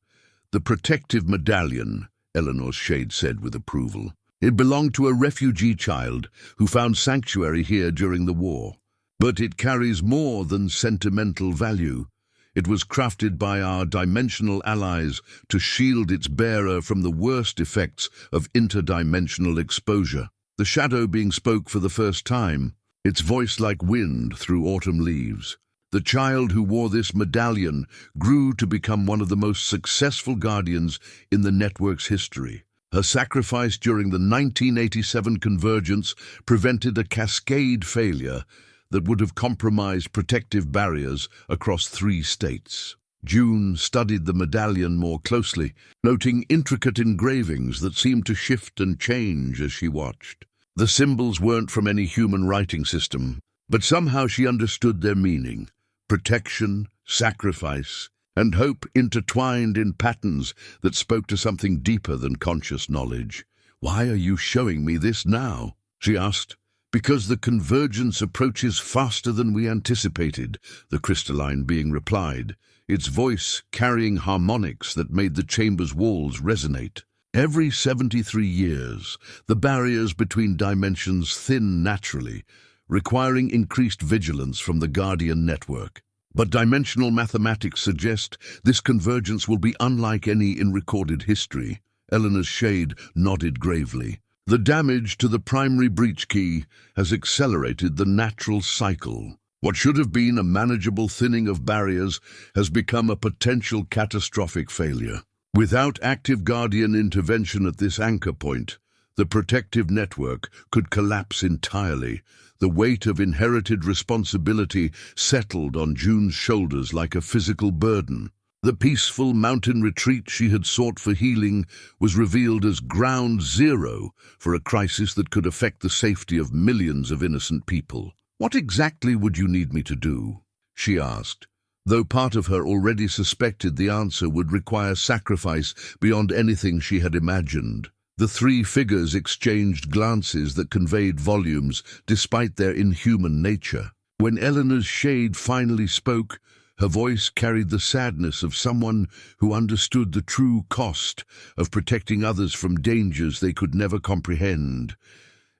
S1: The protective medallion, Eleanor's shade said with approval. It belonged to a refugee child who found sanctuary here during the war. But it carries more than sentimental value. It was crafted by our dimensional allies to shield its bearer from the worst effects of interdimensional exposure. The shadow being spoke for the first time, its voice like wind through autumn leaves. The child who wore this medallion grew to become one of the most successful guardians in the network's history. Her sacrifice during the 1987 convergence prevented a cascade failure that would have compromised protective barriers across 3 states. June studied the medallion more closely, noting intricate engravings that seemed to shift and change as she watched. The symbols weren't from any human writing system, but somehow she understood their meaning. Protection, sacrifice, and hope intertwined in patterns that spoke to something deeper than conscious knowledge. "Why are you showing me this now?" she asked. "Because the convergence approaches faster than we anticipated," the crystalline being replied, its voice carrying harmonics that made the chamber's walls resonate. Every 73 years, the barriers between dimensions thin naturally, requiring increased vigilance from the Guardian network. But dimensional mathematics suggest this convergence will be unlike any in recorded history. Eleanor's shade nodded gravely. The damage to the primary breach key has accelerated the natural cycle. What should have been a manageable thinning of barriers has become a potential catastrophic failure. Without active Guardian intervention at this anchor point, the protective network could collapse entirely. The weight of inherited responsibility settled on June's shoulders like a physical burden. The peaceful mountain retreat she had sought for healing was revealed as ground zero for a crisis that could affect the safety of millions of innocent people. "What exactly would you need me to do?" she asked, though part of her already suspected the answer would require sacrifice beyond anything she had imagined. The three figures exchanged glances that conveyed volumes despite their inhuman nature. When Eleanor's shade finally spoke, her voice carried the sadness of someone who understood the true cost of protecting others from dangers they could never comprehend.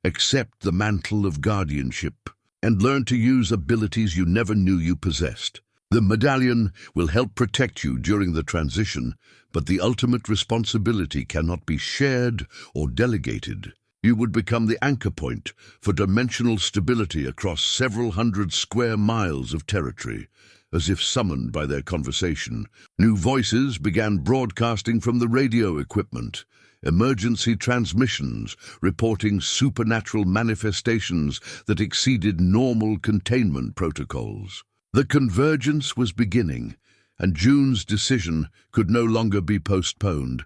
S1: "Accept the mantle of guardianship and learn to use abilities you never knew you possessed. The medallion will help protect you during the transition, but the ultimate responsibility cannot be shared or delegated. You would become the anchor point for dimensional stability across several hundred square miles of territory." As if summoned by their conversation, new voices began broadcasting from the radio equipment. Emergency transmissions reporting supernatural manifestations that exceeded normal containment protocols. The convergence was beginning, and June's decision could no longer be postponed.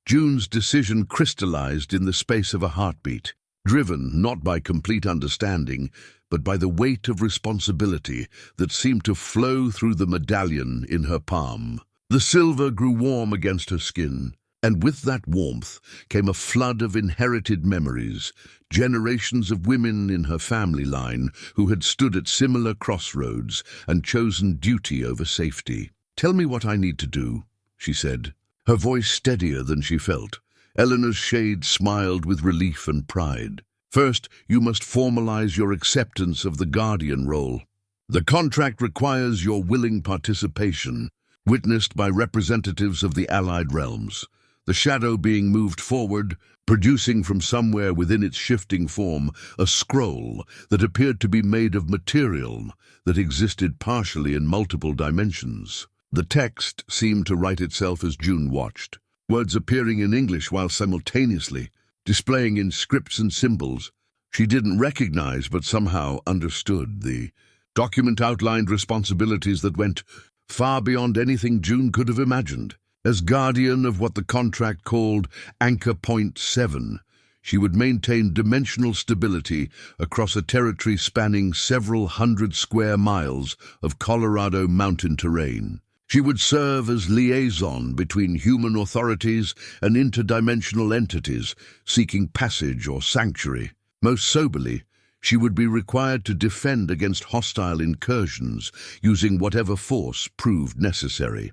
S1: June's decision crystallized in the space of a heartbeat, driven not by complete understanding, but by the weight of responsibility that seemed to flow through the medallion in her palm. The silver grew warm against her skin, and with that warmth came a flood of inherited memories, generations of women in her family line who had stood at similar crossroads and chosen duty over safety. "Tell me what I need to do," she said, her voice steadier than she felt. Eleanor's shade smiled with relief and pride. "First, you must formalize your acceptance of the guardian role. The contract requires your willing participation, witnessed by representatives of the allied realms. The shadow being moved forward, producing from somewhere within its shifting form a scroll that appeared to be made of material that existed partially in multiple dimensions. The text seemed to write itself as June watched, words appearing in English while simultaneously displaying in scripts and symbols she didn't recognize but somehow understood. The document outlined responsibilities that went far beyond anything June could have imagined. As guardian of what the contract called Anchor Point 7, she would maintain dimensional stability across a territory spanning several hundred square miles of Colorado mountain terrain. She would serve as liaison between human authorities and interdimensional entities seeking passage or sanctuary. Most soberly, she would be required to defend against hostile incursions using whatever force proved necessary.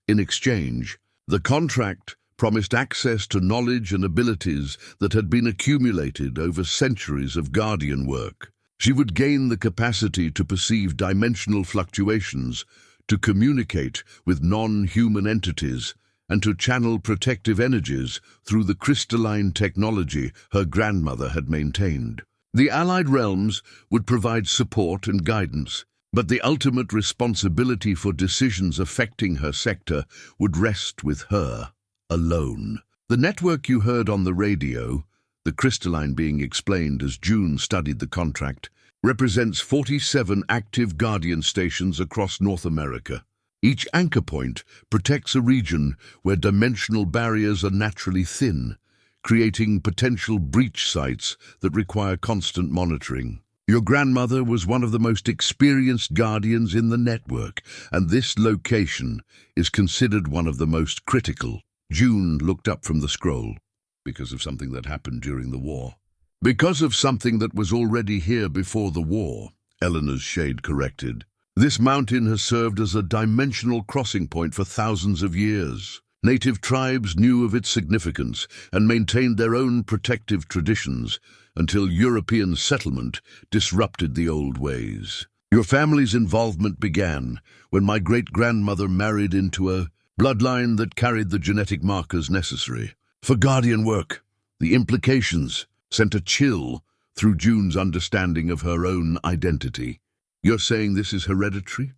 S1: In exchange, the contract promised access to knowledge and abilities that had been accumulated over centuries of guardian work. She would gain the capacity to perceive dimensional fluctuations, to communicate with non-human entities, and to channel protective energies through the crystalline technology her grandmother had maintained. The Allied realms would provide support and guidance, but the ultimate responsibility for decisions affecting her sector would rest with her alone. The network you heard on the radio, the crystalline being explained as June studied the contract, represents 47 active Guardian stations across North America. Each anchor point protects a region where dimensional barriers are naturally thin, creating potential breach sites that require constant monitoring. Your grandmother was one of the most experienced guardians in the network, and this location is considered one of the most critical. June looked up from the scroll. Because of something that happened during the war. Because of something that was already here before the war, Eleanor's shade corrected. This mountain has served as a dimensional crossing point for thousands of years. Native tribes knew of its significance and maintained their own protective traditions until European settlement disrupted the old ways. Your family's involvement began when my great-grandmother married into a bloodline that carried the genetic markers necessary for guardian work. The implications sent a chill through June's understanding of her own identity. You're saying this is hereditary?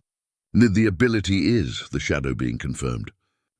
S1: The ability is, the shadow being confirmed.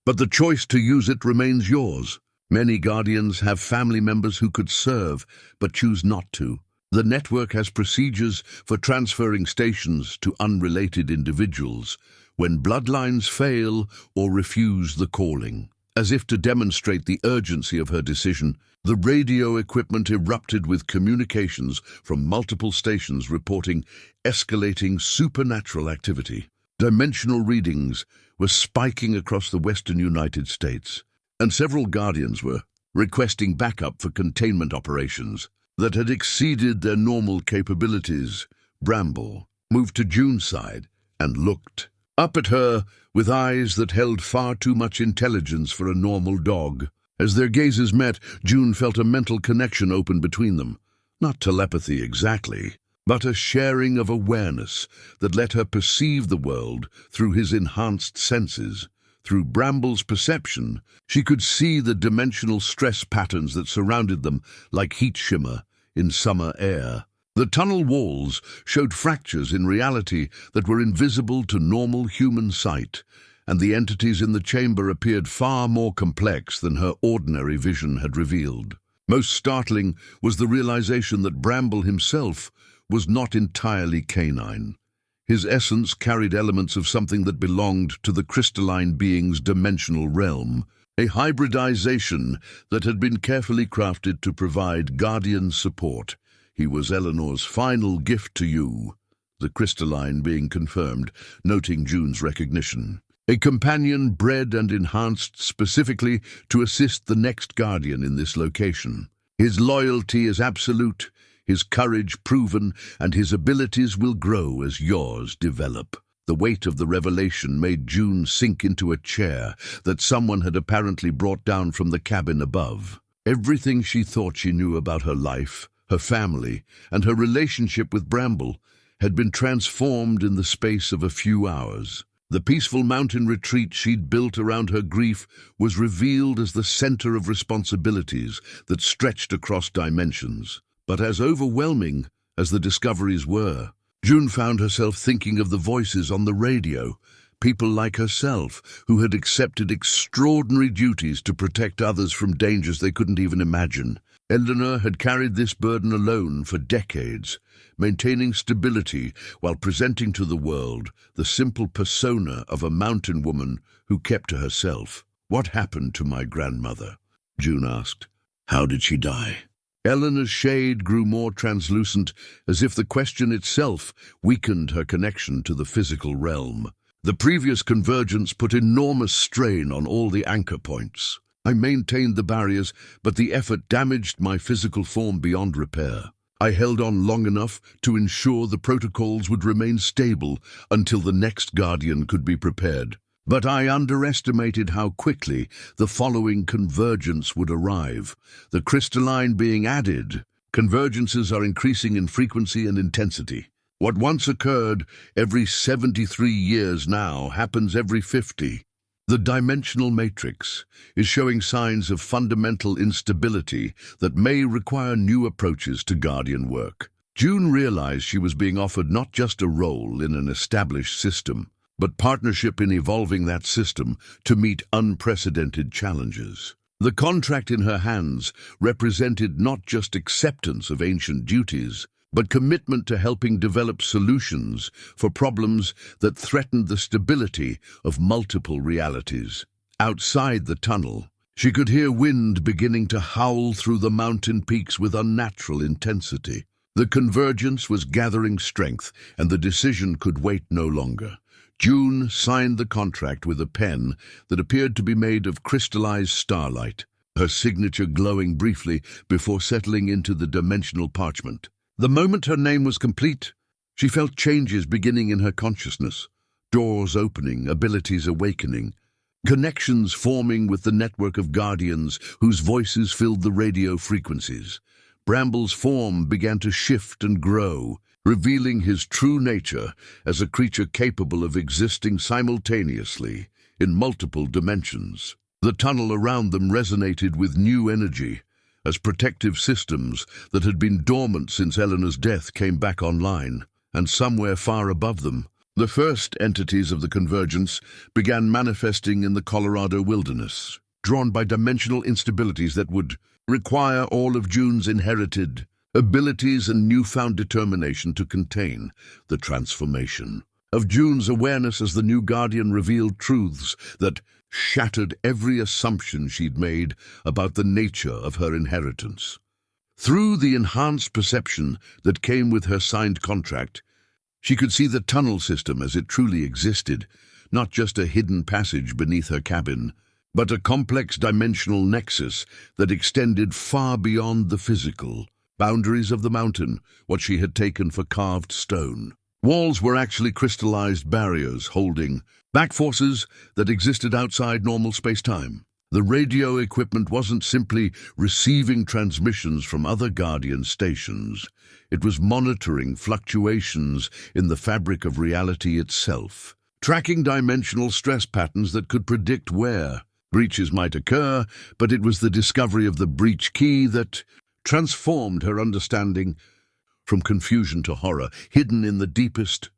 S1: But the choice to use it remains yours. Many guardians have family members who could serve, but choose not to. The network has procedures for transferring stations to unrelated individuals when bloodlines fail or refuse the calling. As if to demonstrate the urgency of her decision, the radio equipment erupted with communications from multiple stations reporting escalating supernatural activity. Dimensional readings were spiking across the western United States, and several guardians were requesting backup for containment operations that had exceeded their normal capabilities. Bramble moved to June's side and looked up at her with eyes that held far too much intelligence for a normal dog. As their gazes met, June felt a mental connection open between them. Not telepathy exactly, but a sharing of awareness that let her perceive the world through his enhanced senses. Through Bramble's perception, she could see the dimensional stress patterns that surrounded them like heat shimmer in summer air. The tunnel walls showed fractures in reality that were invisible to normal human sight, and the entities in the chamber appeared far more complex than her ordinary vision had revealed. Most startling was the realization that Bramble himself was not entirely canine. His essence carried elements of something that belonged to the crystalline being's dimensional realm, a hybridization that had been carefully crafted to provide guardian support. He was Eleanor's final gift to you, the crystalline being confirmed, noting June's recognition. A companion bred and enhanced specifically to assist the next guardian in this location. His loyalty is absolute, his courage proven, and his abilities will grow as yours develop. The weight of the revelation made June sink into a chair that someone had apparently brought down from the cabin above. Everything she thought she knew about her life, her family, and her relationship with Bramble had been transformed in the space of a few hours. The peaceful mountain retreat she'd built around her grief was revealed as the center of responsibilities that stretched across dimensions. But as overwhelming as the discoveries were, June found herself thinking of the voices on the radio, people like herself who had accepted extraordinary duties to protect others from dangers they couldn't even imagine. Eleanor had carried this burden alone for decades, maintaining stability while presenting to the world the simple persona of a mountain woman who kept to herself. "What happened to my grandmother?" June asked. "How did she die?" Eleanor's shade grew more translucent, as if the question itself weakened her connection to the physical realm. The previous convergence put enormous strain on all the anchor points. I maintained the barriers, but the effort damaged my physical form beyond repair. I held on long enough to ensure the protocols would remain stable until the next guardian could be prepared. But I underestimated how quickly the following convergence would arrive. The crystalline being added, convergences are increasing in frequency and intensity. What once occurred every 73 years now happens every 50. The dimensional matrix is showing signs of fundamental instability that may require new approaches to guardian work. June realized she was being offered not just a role in an established system, but partnership in evolving that system to meet unprecedented challenges. The contract in her hands represented not just acceptance of ancient duties, but commitment to helping develop solutions for problems that threatened the stability of multiple realities. Outside the tunnel, she could hear wind beginning to howl through the mountain peaks with unnatural intensity. The convergence was gathering strength, and the decision could wait no longer. June signed the contract with a pen that appeared to be made of crystallized starlight, her signature glowing briefly before settling into the dimensional parchment. The moment her name was complete, she felt changes beginning in her consciousness, doors opening, abilities awakening, connections forming with the network of guardians whose voices filled the radio frequencies. Bramble's form began to shift and grow, revealing his true nature as a creature capable of existing simultaneously in multiple dimensions. The tunnel around them resonated with new energy, as protective systems that had been dormant since Eleanor's death came back online, and somewhere far above them, the first entities of the convergence began manifesting in the Colorado wilderness, drawn by dimensional instabilities that would require all of June's inherited abilities and newfound determination to contain the transformation. Of June's awareness as the new guardian revealed truths that shattered every assumption she'd made about the nature of her inheritance. Through the enhanced perception that came with her signed contract, she could see the tunnel system as it truly existed, not just a hidden passage beneath her cabin, but a complex dimensional nexus that extended far beyond the physical boundaries of the mountain, what she had taken for carved stone. Walls were actually crystallized barriers holding back forces that existed outside normal space-time. The radio equipment wasn't simply receiving transmissions from other Guardian stations. It was monitoring fluctuations in the fabric of reality itself, tracking dimensional stress patterns that could predict where breaches might occur, but it was the discovery of the breach key that transformed her understanding from confusion to horror, hidden in the deepest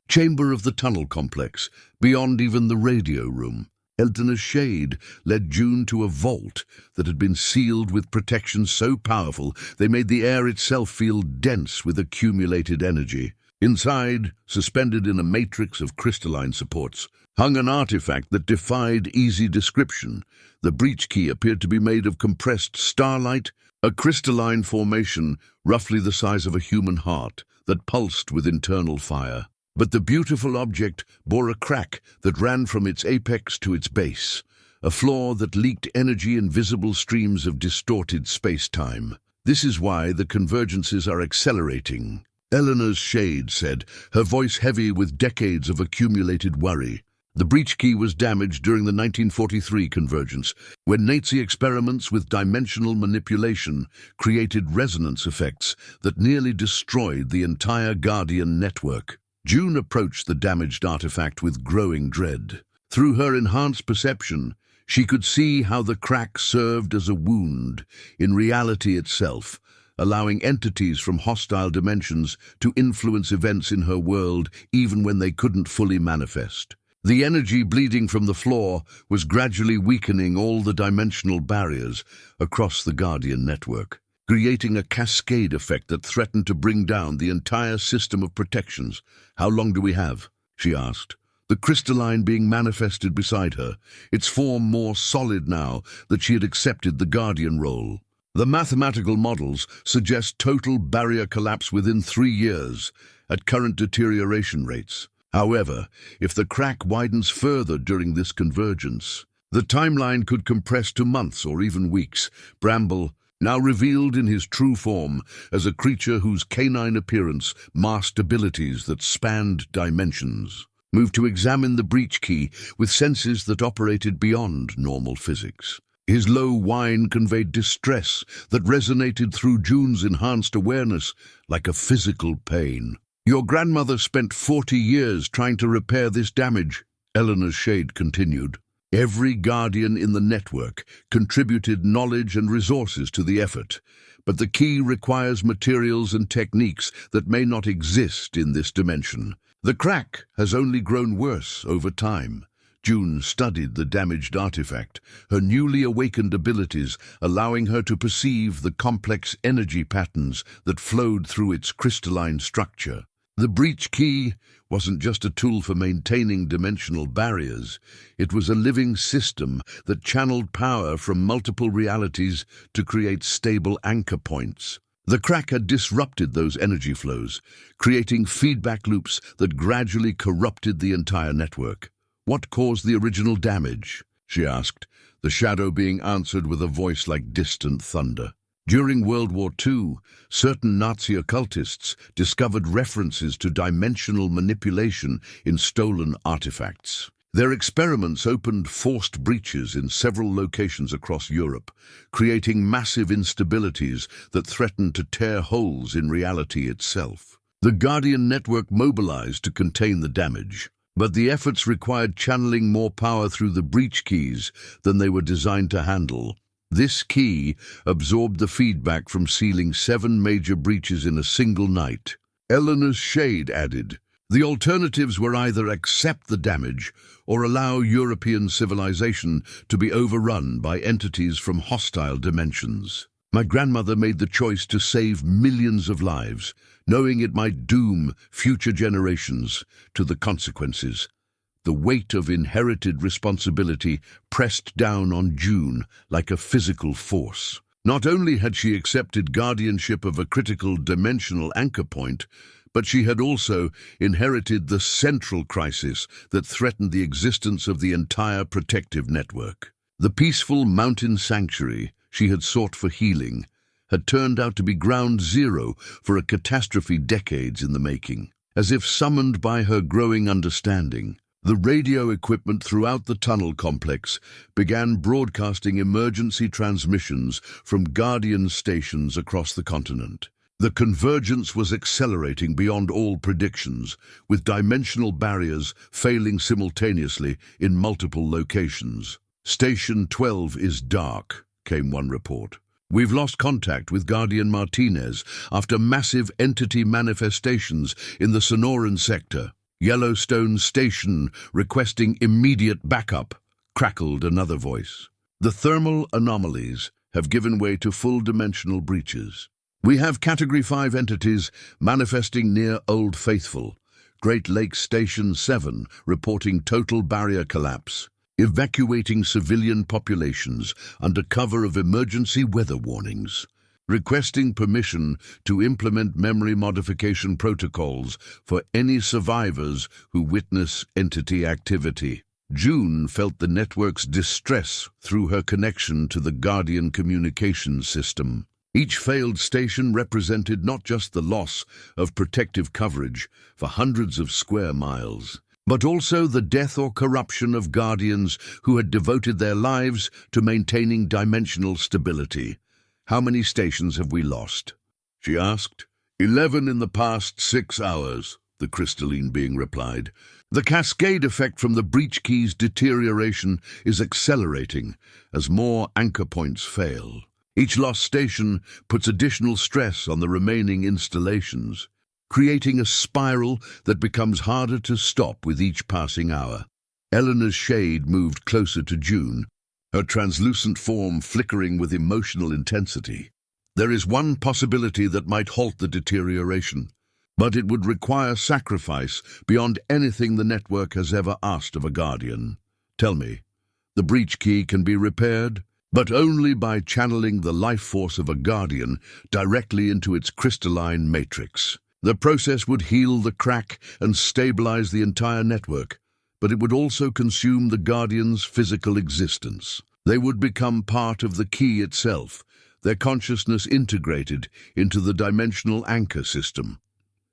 S1: chamber of the tunnel complex, beyond even the radio room. Eleanor's shade led June to a vault that had been sealed with protections so powerful they made the air itself feel dense with accumulated energy. Inside, suspended in a matrix of crystalline supports, hung an artifact that defied easy description. The breach key appeared to be made of compressed starlight, a crystalline formation roughly the size of a human heart that pulsed with internal fire. But the beautiful object bore a crack that ran from its apex to its base, a flaw that leaked energy in visible streams of distorted space-time. This is why the convergences are accelerating, Eleanor's shade said, her voice heavy with decades of accumulated worry. The breach key was damaged during the 1943 convergence, when Nazi experiments with dimensional manipulation created resonance effects that nearly destroyed the entire Guardian network. June approached the damaged artifact with growing dread. Through her enhanced perception, she could see how the crack served as a wound in reality itself, allowing entities from hostile dimensions to influence events in her world even when they couldn't fully manifest. The energy bleeding from the floor was gradually weakening all the dimensional barriers across the Guardian network, creating a cascade effect that threatened to bring down the entire system of protections. "How long do we have?" she asked, the crystalline being manifested beside her, its form more solid now that she had accepted the Guardian role. "The mathematical models suggest total barrier collapse within 3 years at current deterioration rates. However, if the crack widens further during this convergence, the timeline could compress to months or even weeks." Bramble, now revealed in his true form as a creature whose canine appearance masked abilities that spanned dimensions, moved to examine the breach key with senses that operated beyond normal physics. His low whine conveyed distress that resonated through June's enhanced awareness like a physical pain. "Your grandmother spent 40 years trying to repair this damage," Eleanor's shade continued. "Every Guardian in the network contributed knowledge and resources to the effort, but the key requires materials and techniques that may not exist in this dimension. The crack has only grown worse over time." June studied the damaged artifact, her newly awakened abilities allowing her to perceive the complex energy patterns that flowed through its crystalline structure. The breach key wasn't just a tool for maintaining dimensional barriers, it was a living system that channeled power from multiple realities to create stable anchor points. The crack had disrupted those energy flows, creating feedback loops that gradually corrupted the entire network. "What caused the original damage?" she asked, the shadow being answered with a voice like distant thunder. During World War II, certain Nazi occultists discovered references to dimensional manipulation in stolen artifacts. Their experiments opened forced breaches in several locations across Europe, creating massive instabilities that threatened to tear holes in reality itself. The Guardian network mobilized to contain the damage, but the efforts required channeling more power through the breach keys than they were designed to handle. This key absorbed the feedback from sealing 7 major breaches in a single night. Eleanor's shade added, "The alternatives were either accept the damage or allow European civilization to be overrun by entities from hostile dimensions. My grandmother made the choice to save millions of lives, knowing it might doom future generations to the consequences." The weight of inherited responsibility pressed down on June like a physical force. Not only had she accepted guardianship of a critical dimensional anchor point, but she had also inherited the central crisis that threatened the existence of the entire protective network. The peaceful mountain sanctuary she had sought for healing had turned out to be ground zero for a catastrophe decades in the making. As if summoned by her growing understanding, the radio equipment throughout the tunnel complex began broadcasting emergency transmissions from Guardian stations across the continent. The convergence was accelerating beyond all predictions, with dimensional barriers failing simultaneously in multiple locations. "Station 12 is dark," came one report. "We've lost contact with Guardian Martinez after massive entity manifestations in the Sonoran sector. Yellowstone Station requesting immediate backup," crackled another voice. "The thermal anomalies have given way to full-dimensional breaches. We have Category 5 entities manifesting near Old Faithful. Great Lakes Station 7 reporting total barrier collapse, evacuating civilian populations under cover of emergency weather warnings. Requesting permission to implement memory modification protocols for any survivors who witness entity activity." June felt the network's distress through her connection to the Guardian communications system. Each failed station represented not just the loss of protective coverage for hundreds of square miles, but also the death or corruption of Guardians who had devoted their lives to maintaining dimensional stability. "How many stations have we lost?" she asked. 11 in the past 6 hours, the crystalline being replied. "The cascade effect from the breach key's deterioration is accelerating as more anchor points fail. Each lost station puts additional stress on the remaining installations, creating a spiral that becomes harder to stop with each passing hour." Eleanor's shade moved closer to June, her translucent form flickering with emotional intensity. "There is one possibility that might halt the deterioration, but it would require sacrifice beyond anything the network has ever asked of a Guardian. Tell me, the breach key can be repaired, but only by channeling the life force of a Guardian directly into its crystalline matrix. The process would heal the crack and stabilize the entire network, but it would also consume the Guardian's physical existence. They would become part of the key itself, their consciousness integrated into the dimensional anchor system."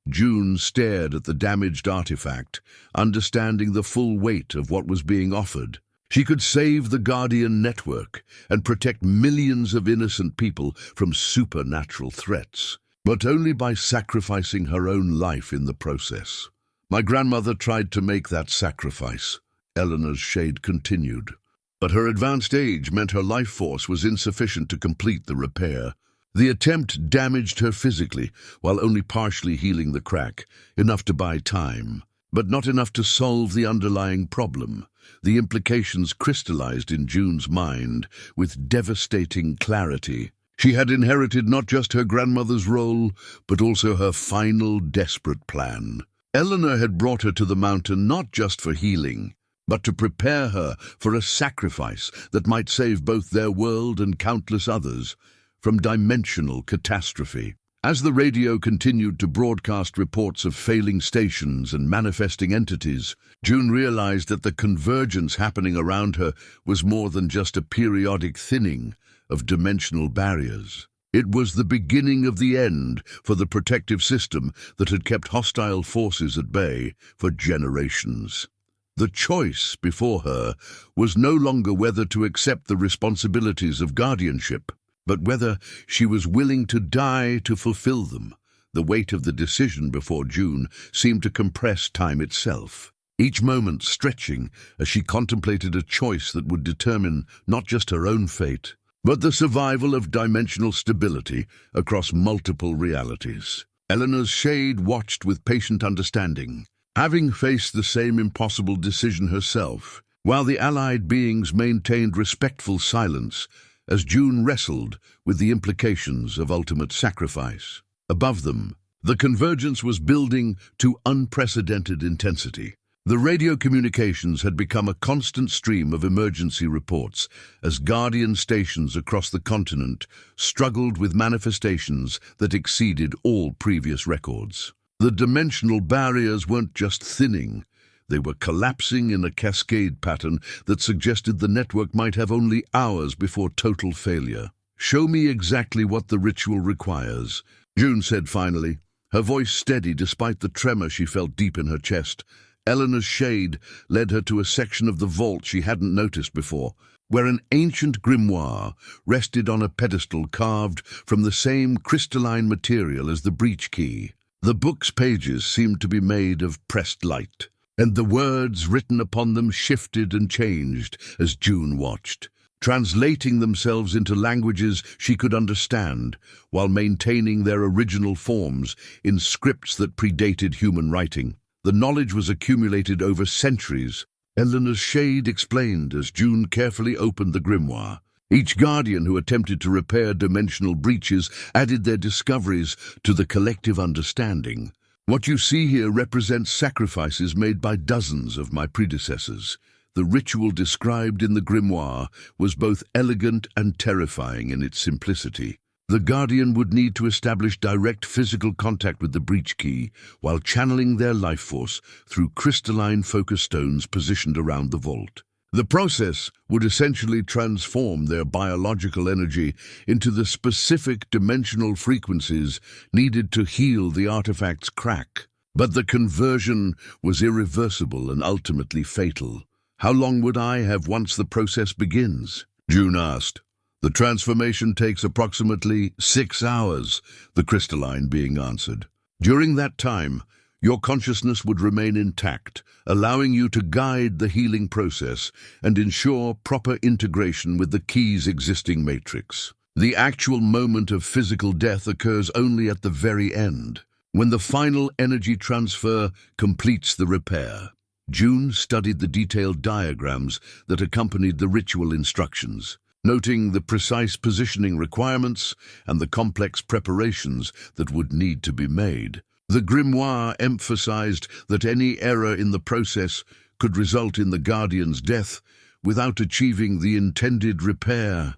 S1: June stared at the damaged artifact, understanding the full weight of what was being offered. She could save the Guardian network and protect millions of innocent people from supernatural threats, but only by sacrificing her own life in the process. "My grandmother tried to make that sacrifice," Eleanor's shade continued, "but her advanced age meant her life force was insufficient to complete the repair. The attempt damaged her physically, while only partially healing the crack, enough to buy time. but not enough to solve the underlying problem. The implications crystallized in June's mind with devastating clarity. She had inherited not just her grandmother's role, but also her final desperate plan. Eleanor had brought her to the mountain not just for healing, but to prepare her for a sacrifice that might save both their world and countless others from dimensional catastrophe. As the radio continued to broadcast reports of failing stations and manifesting entities, June realized that the convergence happening around her was more than just a periodic thinning of dimensional barriers. It was the beginning of the end for the protective system that had kept hostile forces at bay for generations. The choice before her was no longer whether to accept the responsibilities of guardianship, but whether she was willing to die to fulfill them. The weight of the decision before June seemed to compress time itself, each moment stretching as she contemplated a choice that would determine not just her own fate, but the survival of dimensional stability across multiple realities. Eleanor's shade watched with patient understanding, having faced the same impossible decision herself, while the allied beings maintained respectful silence as June wrestled with the implications of ultimate sacrifice. Above them, the convergence was building to unprecedented intensity. The radio communications had become a constant stream of emergency reports as guardian stations across the continent struggled with manifestations that exceeded all previous records. The dimensional barriers weren't just thinning, they were collapsing in a cascade pattern that suggested the network might have only hours before total failure. "Show me exactly what the ritual requires," June said finally, her voice steady despite the tremor she felt deep in her chest. Eleanor's shade led her to a section of the vault she hadn't noticed before, where an ancient grimoire rested on a pedestal carved from the same crystalline material as the breach key. The book's pages seemed to be made of pressed light, and the words written upon them shifted and changed as June watched, translating themselves into languages she could understand while maintaining their original forms in scripts that predated human writing. The knowledge was accumulated over centuries, Eleanor's shade explained as June carefully opened the grimoire. Each guardian who attempted to repair dimensional breaches added their discoveries to the collective understanding. "What you see here represents sacrifices made by dozens of my predecessors." The ritual described in the grimoire was both elegant and terrifying in its simplicity. The guardian would need to establish direct physical contact with the breach key while channeling their life force through crystalline focus stones positioned around the vault. The process would essentially transform their biological energy into the specific dimensional frequencies needed to heal the artifact's crack. But the conversion was irreversible and ultimately fatal. "How long would I have once the process begins?" June asked. "The transformation takes approximately 6 hours, the crystalline being answered. During that time, your consciousness would remain intact, allowing you to guide the healing process and ensure proper integration with the key's existing matrix. The actual moment of physical death occurs only at the very end, when the final energy transfer completes the repair." June studied the detailed diagrams that accompanied the ritual instructions, noting the precise positioning requirements and the complex preparations that would need to be made. The grimoire emphasized that any error in the process could result in the guardian's death without achieving the intended repair,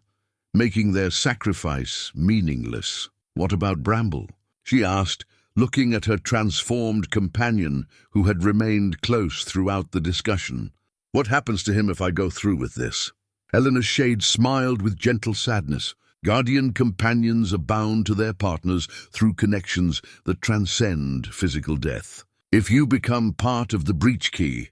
S1: making their sacrifice meaningless. "What about Bramble?" she asked, looking at her transformed companion who had remained close throughout the discussion. "What happens to him if I go through with this?" Eleanor's shade smiled with gentle sadness. Guardian companions are bound to their partners through connections that transcend physical death. If you become part of the breach key,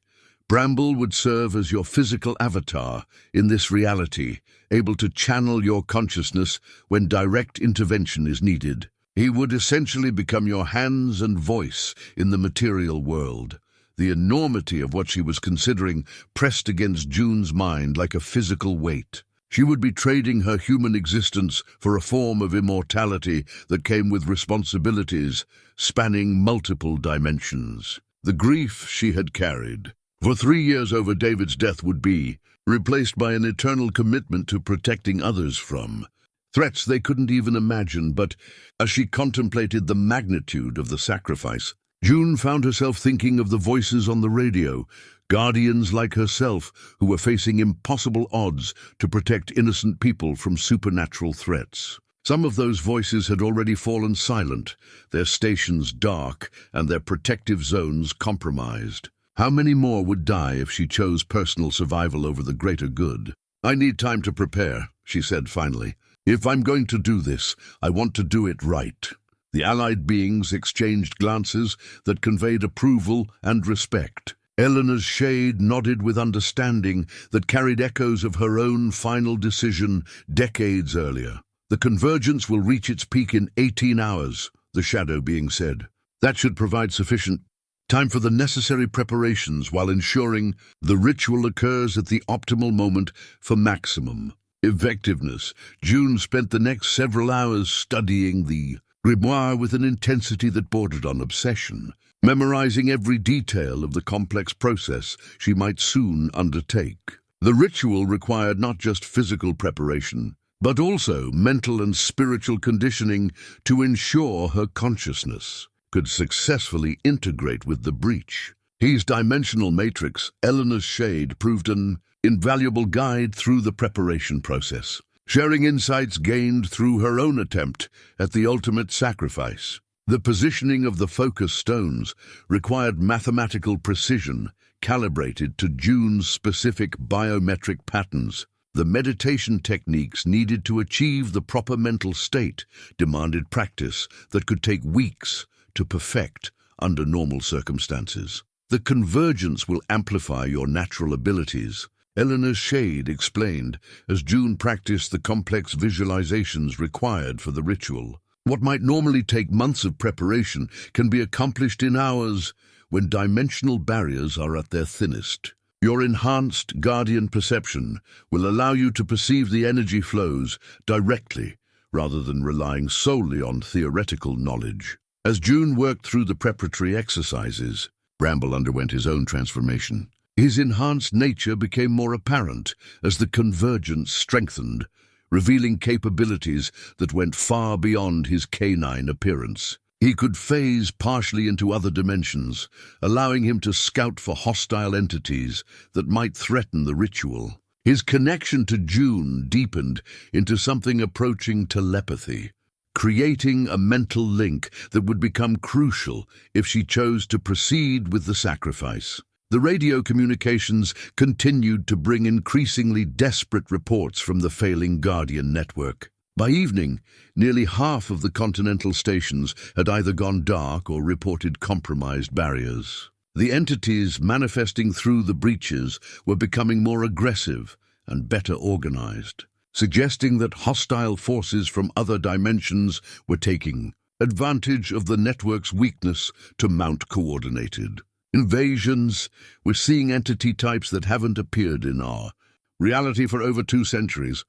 S1: Bramble would serve as your physical avatar in this reality, able to channel your consciousness when direct intervention is needed. He would essentially become your hands and voice in the material world. The enormity of what she was considering pressed against June's mind like a physical weight. She would be trading her human existence for a form of immortality that came with responsibilities spanning multiple dimensions. The grief she had carried for 3 years over David's death would be replaced by an eternal commitment to protecting others from threats they couldn't even imagine. But as she contemplated the magnitude of the sacrifice, June found herself thinking of the voices on the radio, guardians like herself who were facing impossible odds to protect innocent people from supernatural threats. Some of those voices had already fallen silent, their stations dark and their protective zones compromised. How many more would die if she chose personal survival over the greater good? "I need time to prepare," she said finally. "If I'm going to do this, I want to do it right." The allied beings exchanged glances that conveyed approval and respect. Eleanor's shade nodded with understanding that carried echoes of her own final decision decades earlier. "The convergence will reach its peak in 18 hours, the shadow being said. "That should provide sufficient time for the necessary preparations while ensuring the ritual occurs at the optimal moment for maximum effectiveness." June spent the next several hours studying the grimoire with an intensity that bordered on obsession, memorizing every detail of the complex process she might soon undertake. The ritual required not just physical preparation, but also mental and spiritual conditioning to ensure her consciousness could successfully integrate with the breach. His dimensional matrix, Eleanor's shade, proved an invaluable guide through the preparation process, sharing insights gained through her own attempt at the ultimate sacrifice. The positioning of the focus stones required mathematical precision, calibrated to June's specific biometric patterns. The meditation techniques needed to achieve the proper mental state demanded practice that could take weeks to perfect under normal circumstances. "The convergence will amplify your natural abilities," Eleanor's shade explained as June practiced the complex visualizations required for the ritual. What might normally take months of preparation can be accomplished in hours when dimensional barriers are at their thinnest. Your enhanced guardian perception will allow you to perceive the energy flows directly rather than relying solely on theoretical knowledge. As June worked through the preparatory exercises, Bramble underwent his own transformation. His enhanced nature became more apparent as the convergence strengthened, revealing capabilities that went far beyond his canine appearance. He could phase partially into other dimensions, allowing him to scout for hostile entities that might threaten the ritual. His connection to June deepened into something approaching telepathy, creating a mental link that would become crucial if she chose to proceed with the sacrifice. The radio communications continued to bring increasingly desperate reports from the failing Guardian network. By evening, nearly half of the continental stations had either gone dark or reported compromised barriers. The entities manifesting through the breaches were becoming more aggressive and better organized, suggesting that hostile forces from other dimensions were taking advantage of the network's weakness to mount coordinated invasions. We're seeing entity types that haven't appeared in our reality for over 2 centuries,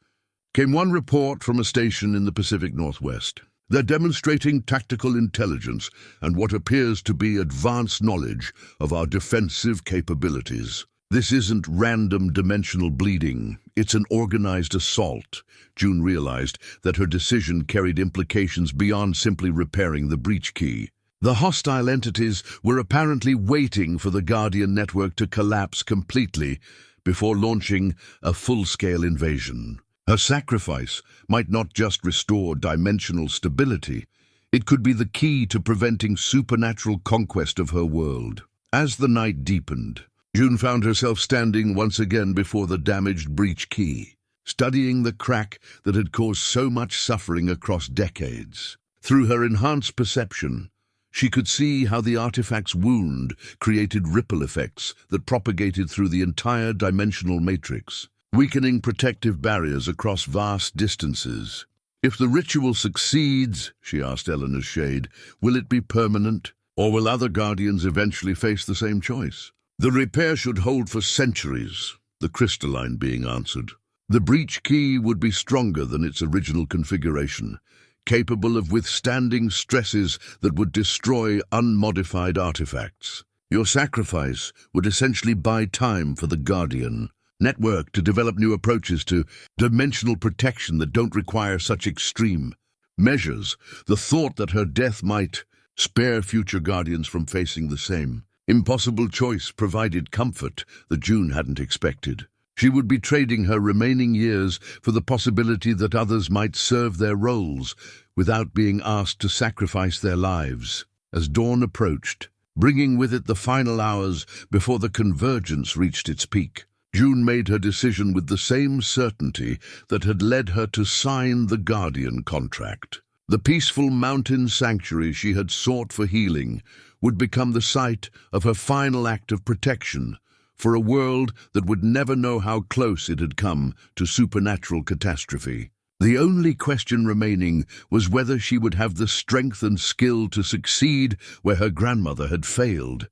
S1: came one report from a station in the Pacific Northwest. They're demonstrating tactical intelligence and what appears to be advanced knowledge of our defensive capabilities. This isn't random dimensional bleeding, it's an organized assault. June realized that her decision carried implications beyond simply repairing the breach key. The hostile entities were apparently waiting for the Guardian network to collapse completely before launching a full-scale invasion. Her sacrifice might not just restore dimensional stability, it could be the key to preventing supernatural conquest of her world. As the night deepened, June found herself standing once again before the damaged breach key, studying the crack that had caused so much suffering across decades. Through her enhanced perception, she could see how the artifact's wound created ripple effects that propagated through the entire dimensional matrix, weakening protective barriers across vast distances. "If the ritual succeeds," she asked Eleanor's shade, "will it be permanent, or will other guardians eventually face the same choice?" "The repair should hold for centuries," the crystalline being answered. "The breach key would be stronger than its original configuration, capable of withstanding stresses that would destroy unmodified artifacts. Your sacrifice would essentially buy time for the Guardian network to develop new approaches to dimensional protection that don't require such extreme measures. The thought that her death might spare future Guardians from facing the same impossible choice provided comfort that June hadn't expected. She would be trading her remaining years for the possibility that others might serve their roles without being asked to sacrifice their lives. As dawn approached, bringing with it the final hours before the convergence reached its peak, June made her decision with the same certainty that had led her to sign the Guardian contract. The peaceful mountain sanctuary she had sought for healing would become the site of her final act of protection for a world that would never know how close it had come to supernatural catastrophe. The only question remaining was whether she would have the strength and skill to succeed where her grandmother had failed.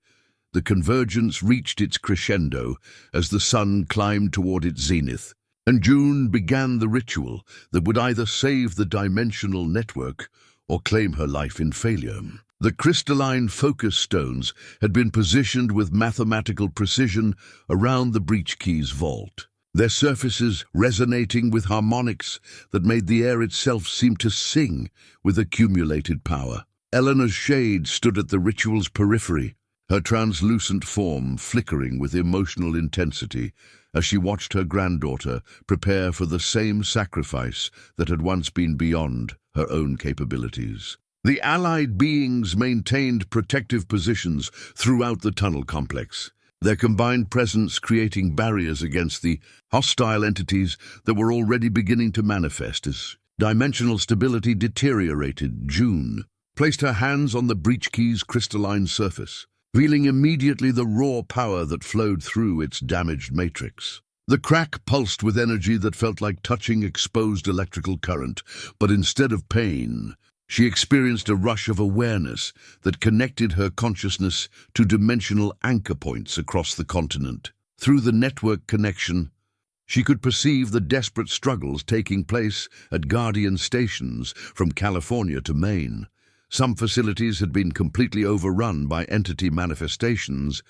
S1: The convergence reached its crescendo as the sun climbed toward its zenith, and June began the ritual that would either save the dimensional network or claim her life in failure. The crystalline focus stones had been positioned with mathematical precision around the breach key's vault, their surfaces resonating with harmonics that made the air itself seem to sing with accumulated power. Eleanor's shade stood at the ritual's periphery, her translucent form flickering with emotional intensity as she watched her granddaughter prepare for the same sacrifice that had once been beyond her own capabilities. The allied beings maintained protective positions throughout the tunnel complex, their combined presence creating barriers against the hostile entities that were already beginning to manifest. As dimensional stability deteriorated, June placed her hands on the breach key's crystalline surface, revealing immediately the raw power that flowed through its damaged matrix. The crack pulsed with energy that felt like touching exposed electrical current, but instead of pain, she experienced a rush of awareness that connected her consciousness to dimensional anchor points across the continent. Through the network connection, she could perceive the desperate struggles taking place at Guardian stations from California to Maine. Some facilities had been completely overrun by entity manifestations,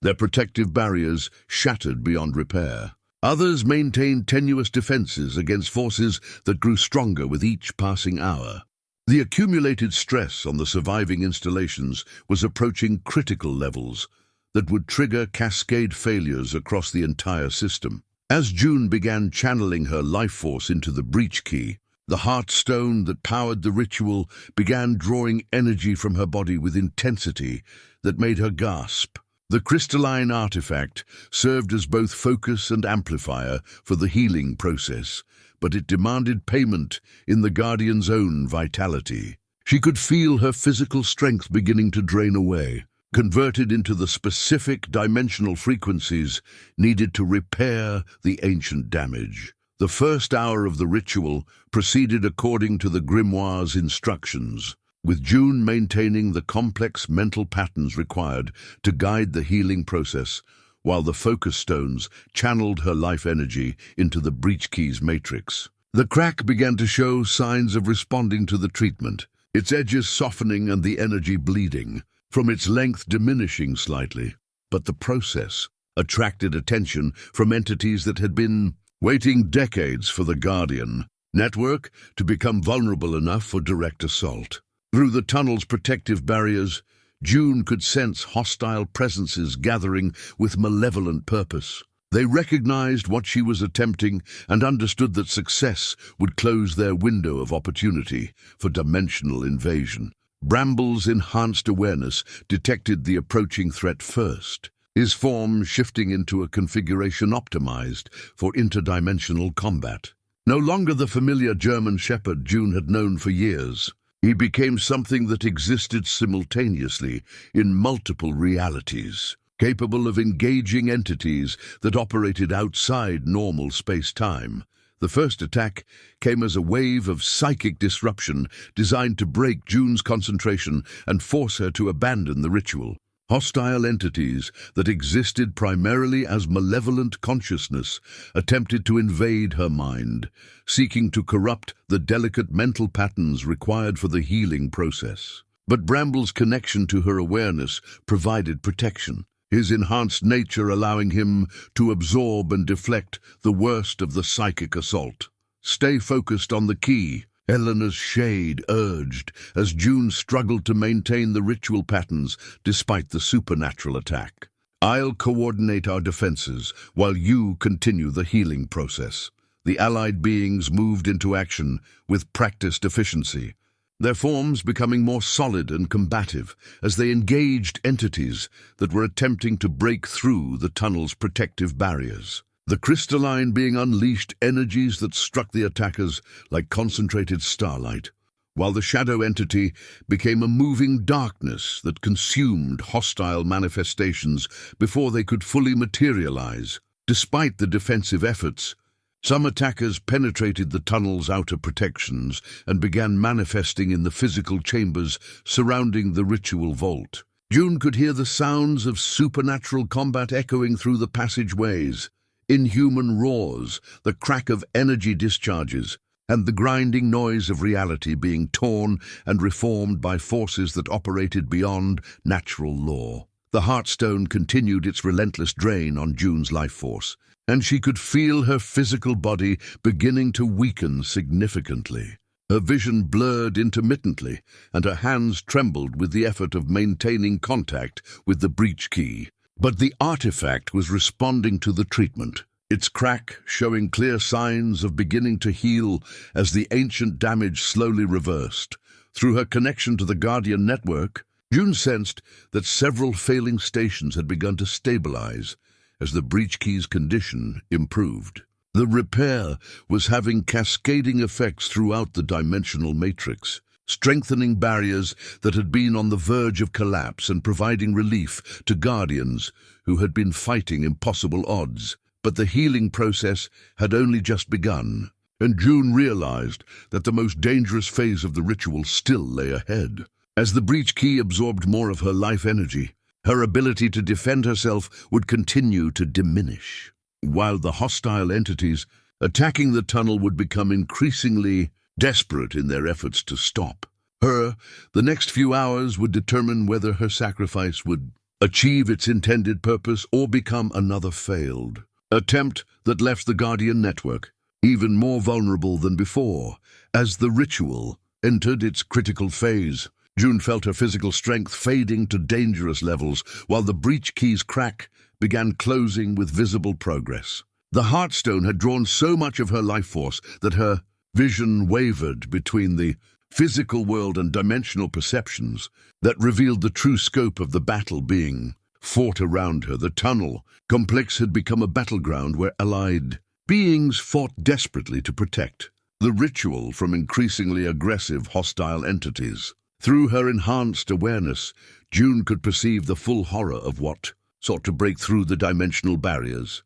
S1: their protective barriers shattered beyond repair. Others maintained tenuous defenses against forces that grew stronger with each passing hour. The accumulated stress on the surviving installations was approaching critical levels that would trigger cascade failures across the entire system. As June began channeling her life force into the breach key, the heart stone that powered the ritual began drawing energy from her body with intensity that made her gasp. The crystalline artifact served as both focus and amplifier for the healing process, but it demanded payment in the Guardian's own vitality. She could feel her physical strength beginning to drain away, converted into the specific dimensional frequencies needed to repair the ancient damage. The first hour of the ritual proceeded according to the grimoire's instructions, with June maintaining the complex mental patterns required to guide the healing process, while the focus stones channeled her life energy into the breach key's matrix. The crack began to show signs of responding to the treatment, its edges softening and the energy bleeding, from its length diminishing slightly. But the process attracted attention from entities that had been waiting decades for the Guardian network to become vulnerable enough for direct assault. Through the tunnel's protective barriers, June could sense hostile presences gathering with malevolent purpose. They recognized what she was attempting and understood that success would close their window of opportunity for dimensional invasion. Bramble's enhanced awareness detected the approaching threat first, his form shifting into a configuration optimized for interdimensional combat. No longer the familiar German shepherd June had known for years, he became something that existed simultaneously in multiple realities, capable of engaging entities that operated outside normal space-time. The first attack came as a wave of psychic disruption designed to break June's concentration and force her to abandon the ritual. Hostile entities that existed primarily as malevolent consciousness attempted to invade her mind, seeking to corrupt the delicate mental patterns required for the healing process. But Bramble's connection to her awareness provided protection, his enhanced nature allowing him to absorb and deflect the worst of the psychic assault. "Stay focused on the key," Eleanor's shade urged as June struggled to maintain the ritual patterns despite the supernatural attack. "I'll coordinate our defenses while you continue the healing process." The allied beings moved into action with practiced efficiency, their forms becoming more solid and combative as they engaged entities that were attempting to break through the tunnel's protective barriers. The crystalline being unleashed energies that struck the attackers like concentrated starlight, while the shadow entity became a moving darkness that consumed hostile manifestations before they could fully materialize. Despite the defensive efforts, some attackers penetrated the tunnel's outer protections and began manifesting in the physical chambers surrounding the ritual vault. June could hear the sounds of supernatural combat echoing through the passageways, inhuman roars, the crack of energy discharges, and the grinding noise of reality being torn and reformed by forces that operated beyond natural law. The Heartstone continued its relentless drain on June's life force, and she could feel her physical body beginning to weaken significantly. Her vision blurred intermittently, and her hands trembled with the effort of maintaining contact with the breach key. But the artifact was responding to the treatment, its crack showing clear signs of beginning to heal as the ancient damage slowly reversed. Through her connection to the Guardian network, June sensed that several failing stations had begun to stabilize as the breach key's condition improved. The repair was having cascading effects throughout the dimensional matrix, strengthening barriers that had been on the verge of collapse and providing relief to Guardians who had been fighting impossible odds. But the healing process had only just begun, and June realized that the most dangerous phase of the ritual still lay ahead. As the breach key absorbed more of her life energy, her ability to defend herself would continue to diminish, while the hostile entities attacking the tunnel would become increasingly desperate in their efforts to stop her. The next few hours would determine whether her sacrifice would achieve its intended purpose or become another failed attempt that left the Guardian network even more vulnerable than before. As the ritual entered its critical phase, June felt her physical strength fading to dangerous levels, while the breach key's crack began closing with visible progress. The Heartstone had drawn so much of her life force that her vision wavered between the physical world and dimensional perceptions that revealed the true scope of the battle being fought around her. The tunnel complex had become a battleground where allied beings fought desperately to protect the ritual from increasingly aggressive hostile entities. Through her enhanced awareness, June could perceive the full horror of what sought to break through the dimensional barriers,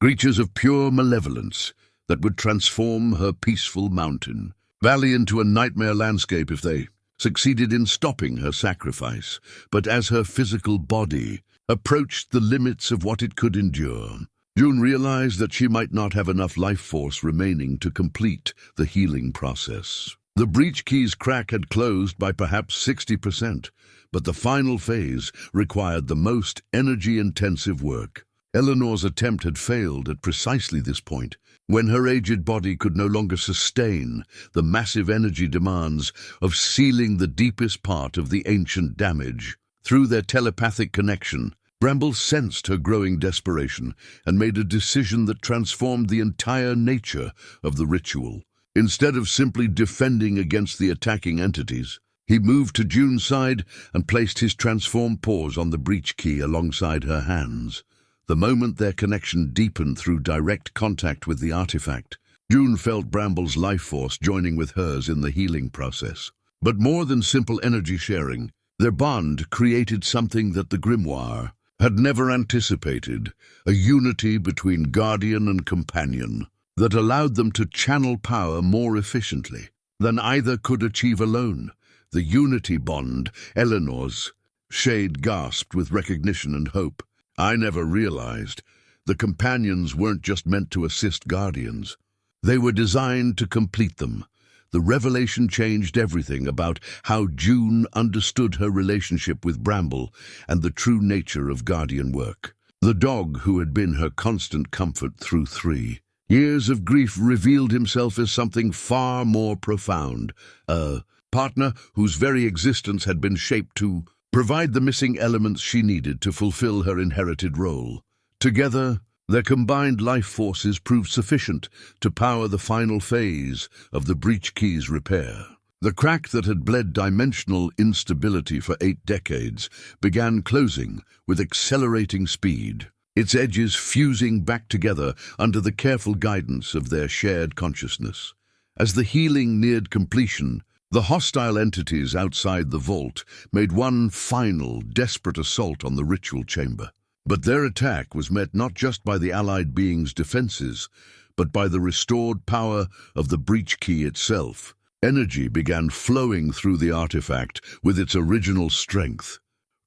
S1: creatures of pure malevolence that would transform her peaceful mountain valley into a nightmare landscape if they succeeded in stopping her sacrifice. But as her physical body approached the limits of what it could endure, June realized that she might not have enough life force remaining to complete the healing process. The breach key's crack had closed by perhaps 60%, but the final phase required the most energy-intensive work. Eleanor's attempt had failed at precisely this point, when her aged body could no longer sustain the massive energy demands of sealing the deepest part of the ancient damage. Through their telepathic connection, Bramble sensed her growing desperation and made a decision that transformed the entire nature of the ritual. Instead of simply defending against the attacking entities, he moved to June's side and placed his transformed paws on the breach key alongside her hands. The moment their connection deepened through direct contact with the artifact, June felt Bramble's life force joining with hers in the healing process. But more than simple energy sharing, their bond created something that the grimoire had never anticipated, a unity between guardian and companion that allowed them to channel power more efficiently than either could achieve alone. The unity bond, Eleanor's shade gasped with recognition and hope. "I never realized the companions weren't just meant to assist guardians. They were designed to complete them, the revelation changed everything about how June understood her relationship with Bramble and the true nature of guardian work. The dog who had been her constant comfort through 3 years of grief revealed himself as something far more profound, a partner whose very existence had been shaped to provide the missing elements she needed to fulfill her inherited role. Together, their combined life forces proved sufficient to power the final phase of the breach key's repair. The crack that had bled dimensional instability for 8 decades began closing with accelerating speed, its edges fusing back together under the careful guidance of their shared consciousness. As the healing neared completion, the hostile entities outside the vault made one final, desperate assault on the ritual chamber. But their attack was met not just by the allied beings' defenses, but by the restored power of the breach key itself. Energy began flowing through the artifact with its original strength,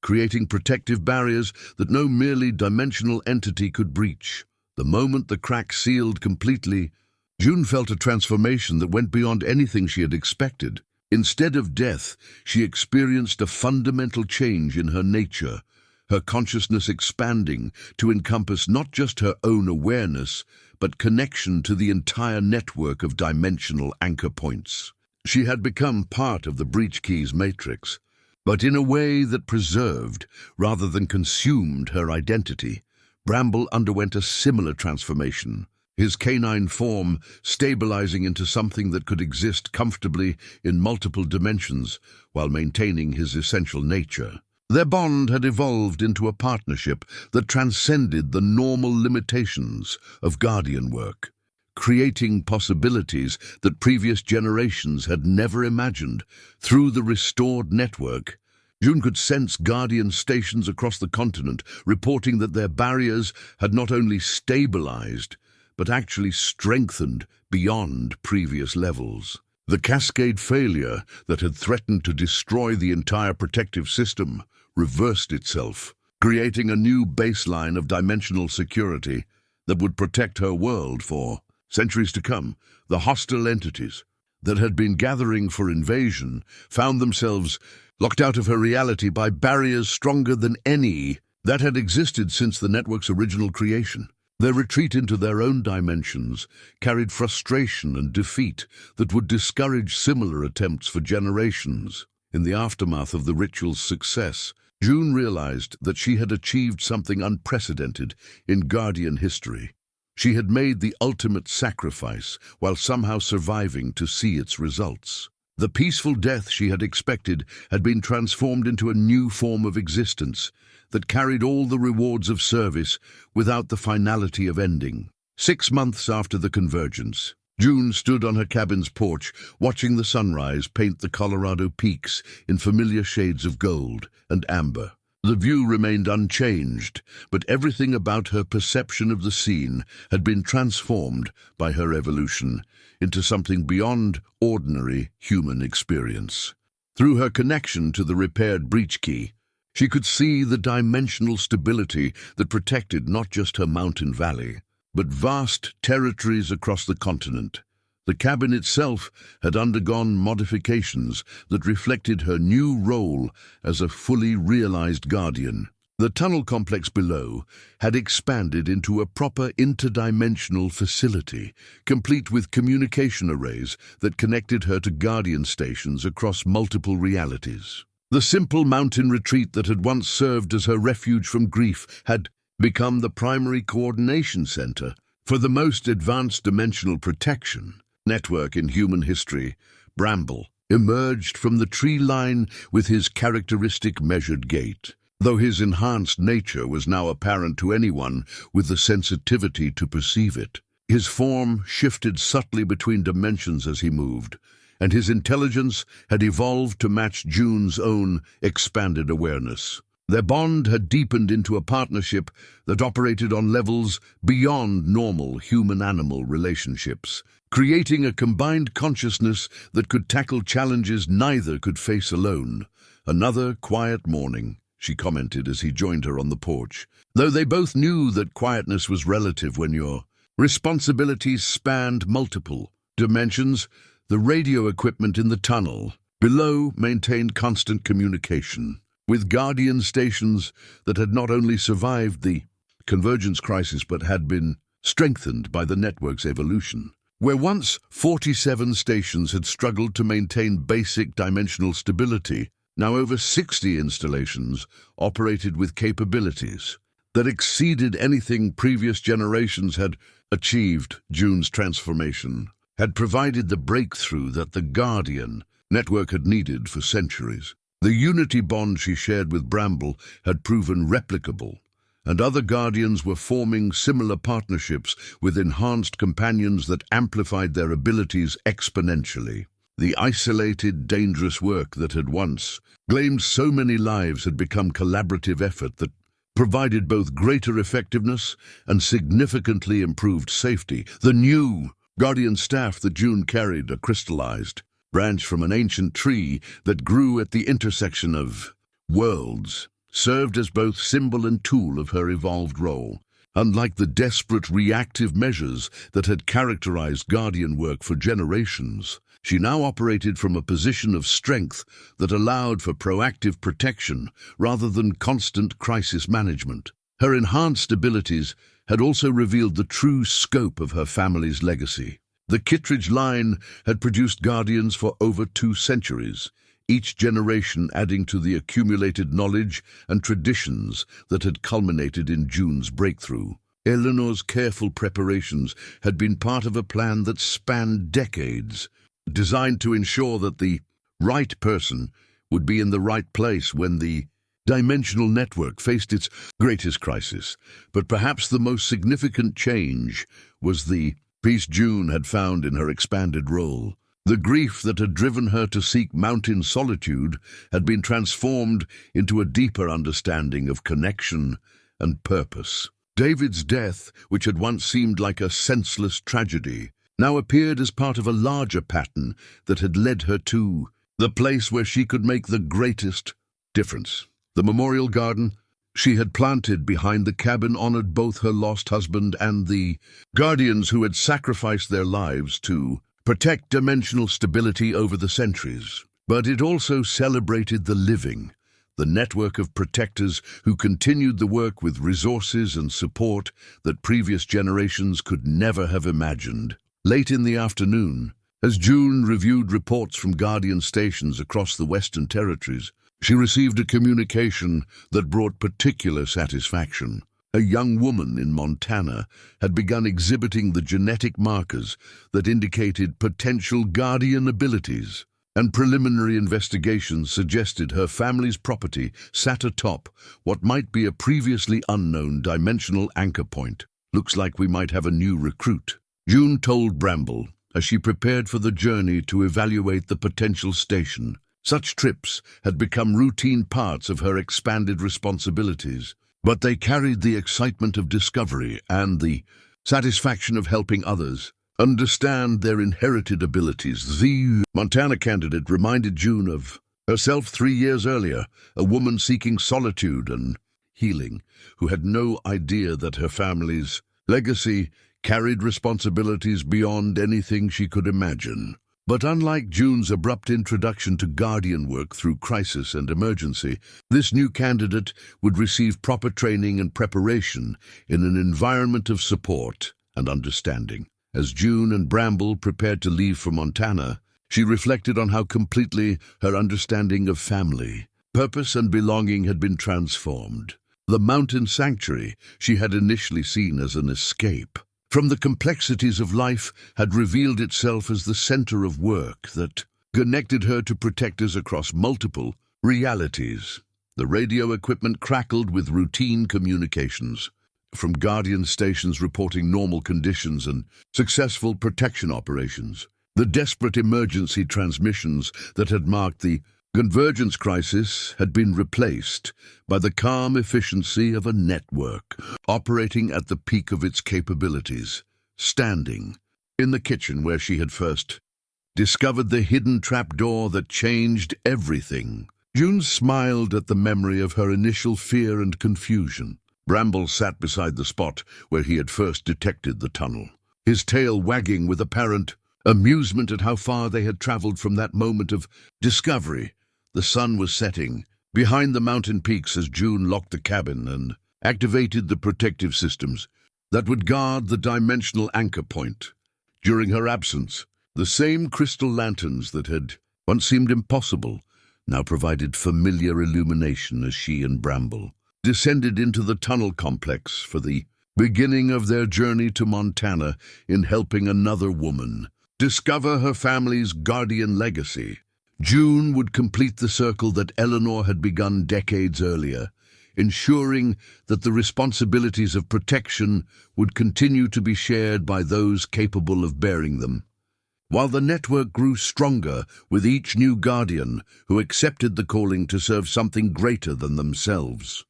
S1: creating protective barriers that no merely dimensional entity could breach. The moment the crack sealed completely, June felt a transformation that went beyond anything she had expected. Instead of death, she experienced a fundamental change in her nature, her consciousness expanding to encompass not just her own awareness, but connection to the entire network of dimensional anchor points. She had become part of the breach key's matrix, but in a way that preserved, rather than consumed, her identity. Bramble underwent a similar transformation, his canine form stabilizing into something that could exist comfortably in multiple dimensions while maintaining his essential nature. Their bond had evolved into a partnership that transcended the normal limitations of guardian work, creating possibilities that previous generations had never imagined. Through the restored network, June could sense guardian stations across the continent reporting that their barriers had not only stabilized, but actually strengthened beyond previous levels. The cascade failure that had threatened to destroy the entire protective system reversed itself, creating a new baseline of dimensional security that would protect her world for centuries to come. The hostile entities that had been gathering for invasion found themselves locked out of her reality by barriers stronger than any that had existed since the network's original creation. Their retreat into their own dimensions carried frustration and defeat that would discourage similar attempts for generations. In the aftermath of the ritual's success, June realized that she had achieved something unprecedented in Guardian history. She had made the ultimate sacrifice while somehow surviving to see its results. The peaceful death she had expected had been transformed into a new form of existence that carried all the rewards of service without the finality of ending. 6 months after the convergence, June stood on her cabin's porch, watching the sunrise paint the Colorado peaks in familiar shades of gold and amber. The view remained unchanged, but everything about her perception of the scene had been transformed by her evolution into something beyond ordinary human experience. Through her connection to the repaired breach key, she could see the dimensional stability that protected not just her mountain valley, but vast territories across the continent. The cabin itself had undergone modifications that reflected her new role as a fully realized guardian. The tunnel complex below had expanded into a proper interdimensional facility, complete with communication arrays that connected her to guardian stations across multiple realities. The simple mountain retreat that had once served as her refuge from grief had become the primary coordination center for the most advanced dimensional protection network in human history. Bramble emerged from the tree line with his characteristic measured gait, though his enhanced nature was now apparent to anyone with the sensitivity to perceive it. His form shifted subtly between dimensions as he moved, and his intelligence had evolved to match June's own expanded awareness. Their bond had deepened into a partnership that operated on levels beyond normal human-animal relationships, creating a combined consciousness that could tackle challenges neither could face alone. "Another quiet morning," she commented as he joined her on the porch. Though they both knew that quietness was relative when your responsibilities spanned multiple dimensions, The radio equipment in the tunnel below maintained constant communication with Guardian stations that had not only survived the convergence crisis but had been strengthened by the network's evolution. Where once 47 stations had struggled to maintain basic dimensional stability, now over 60 installations operated with capabilities that exceeded anything previous generations had achieved. June's transformation had provided the breakthrough that the Guardian network had needed for centuries. The unity bond she shared with Bramble had proven replicable, and other Guardians were forming similar partnerships with enhanced companions that amplified their abilities exponentially. The isolated, dangerous work that had once claimed so many lives had become collaborative effort that provided both greater effectiveness and significantly improved safety. The new Guardian staff that June carried, a crystallized branch from an ancient tree that grew at the intersection of worlds, served as both symbol and tool of her evolved role. Unlike the desperate reactive measures that had characterized Guardian work for generations, she now operated from a position of strength that allowed for proactive protection rather than constant crisis management. Her enhanced abilities had also revealed the true scope of her family's legacy. The Kittredge line had produced Guardians for over 2 centuries, each generation adding to the accumulated knowledge and traditions that had culminated in June's breakthrough. Eleanor's careful preparations had been part of a plan that spanned decades, designed to ensure that the right person would be in the right place when the dimensional network faced its greatest crisis. But perhaps the most significant change was the peace June had found in her expanded role. The grief that had driven her to seek mountain solitude had been transformed into a deeper understanding of connection and purpose. David's death, which had once seemed like a senseless tragedy, now appeared as part of a larger pattern that had led her to the place where she could make the greatest difference. The memorial garden she had planted behind the cabin honored both her lost husband and the Guardians who had sacrificed their lives to protect dimensional stability over the centuries. But it also celebrated the living, the network of protectors who continued the work with resources and support that previous generations could never have imagined. Late in the afternoon, as June reviewed reports from Guardian stations across the Western Territories, she received a communication that brought particular satisfaction. A young woman in Montana had begun exhibiting the genetic markers that indicated potential Guardian abilities, and preliminary investigations suggested her family's property sat atop what might be a previously unknown dimensional anchor point. "Looks like we might have a new recruit," June told Bramble as she prepared for the journey to evaluate the potential station. Such trips had become routine parts of her expanded responsibilities, but they carried the excitement of discovery and the satisfaction of helping others understand their inherited abilities. The Montana candidate reminded June of herself 3 years earlier, a woman seeking solitude and healing, who had no idea that her family's legacy carried responsibilities beyond anything she could imagine. But unlike June's abrupt introduction to Guardian work through crisis and emergency, this new candidate would receive proper training and preparation in an environment of support and understanding. As June and Bramble prepared to leave for Montana, she reflected on how completely her understanding of family, purpose, and belonging had been transformed. The mountain sanctuary she had initially seen as an escape from the complexities of life had revealed itself as the center of work that connected her to protectors across multiple realities. The radio equipment crackled with routine communications, from Guardian stations reporting normal conditions and successful protection operations. The desperate emergency transmissions that had marked the convergence crisis had been replaced by the calm efficiency of a network operating at the peak of its capabilities. Standing in the kitchen where she had first discovered the hidden trapdoor that changed everything, June smiled at the memory of her initial fear and confusion. Bramble sat beside the spot where he had first detected the tunnel, his tail wagging with apparent amusement at how far they had traveled from that moment of discovery. The sun was setting behind the mountain peaks as June locked the cabin and activated the protective systems that would guard the dimensional anchor point. During her absence, the same crystal lanterns that had once seemed impossible now provided familiar illumination as she and Bramble descended into the tunnel complex for the beginning of their journey to Montana in helping another woman discover her family's guardian legacy. June would complete the circle that Eleanor had begun decades earlier, ensuring that the responsibilities of protection would continue to be shared by those capable of bearing them. While the network grew stronger with each new guardian who accepted the calling to serve something greater than themselves.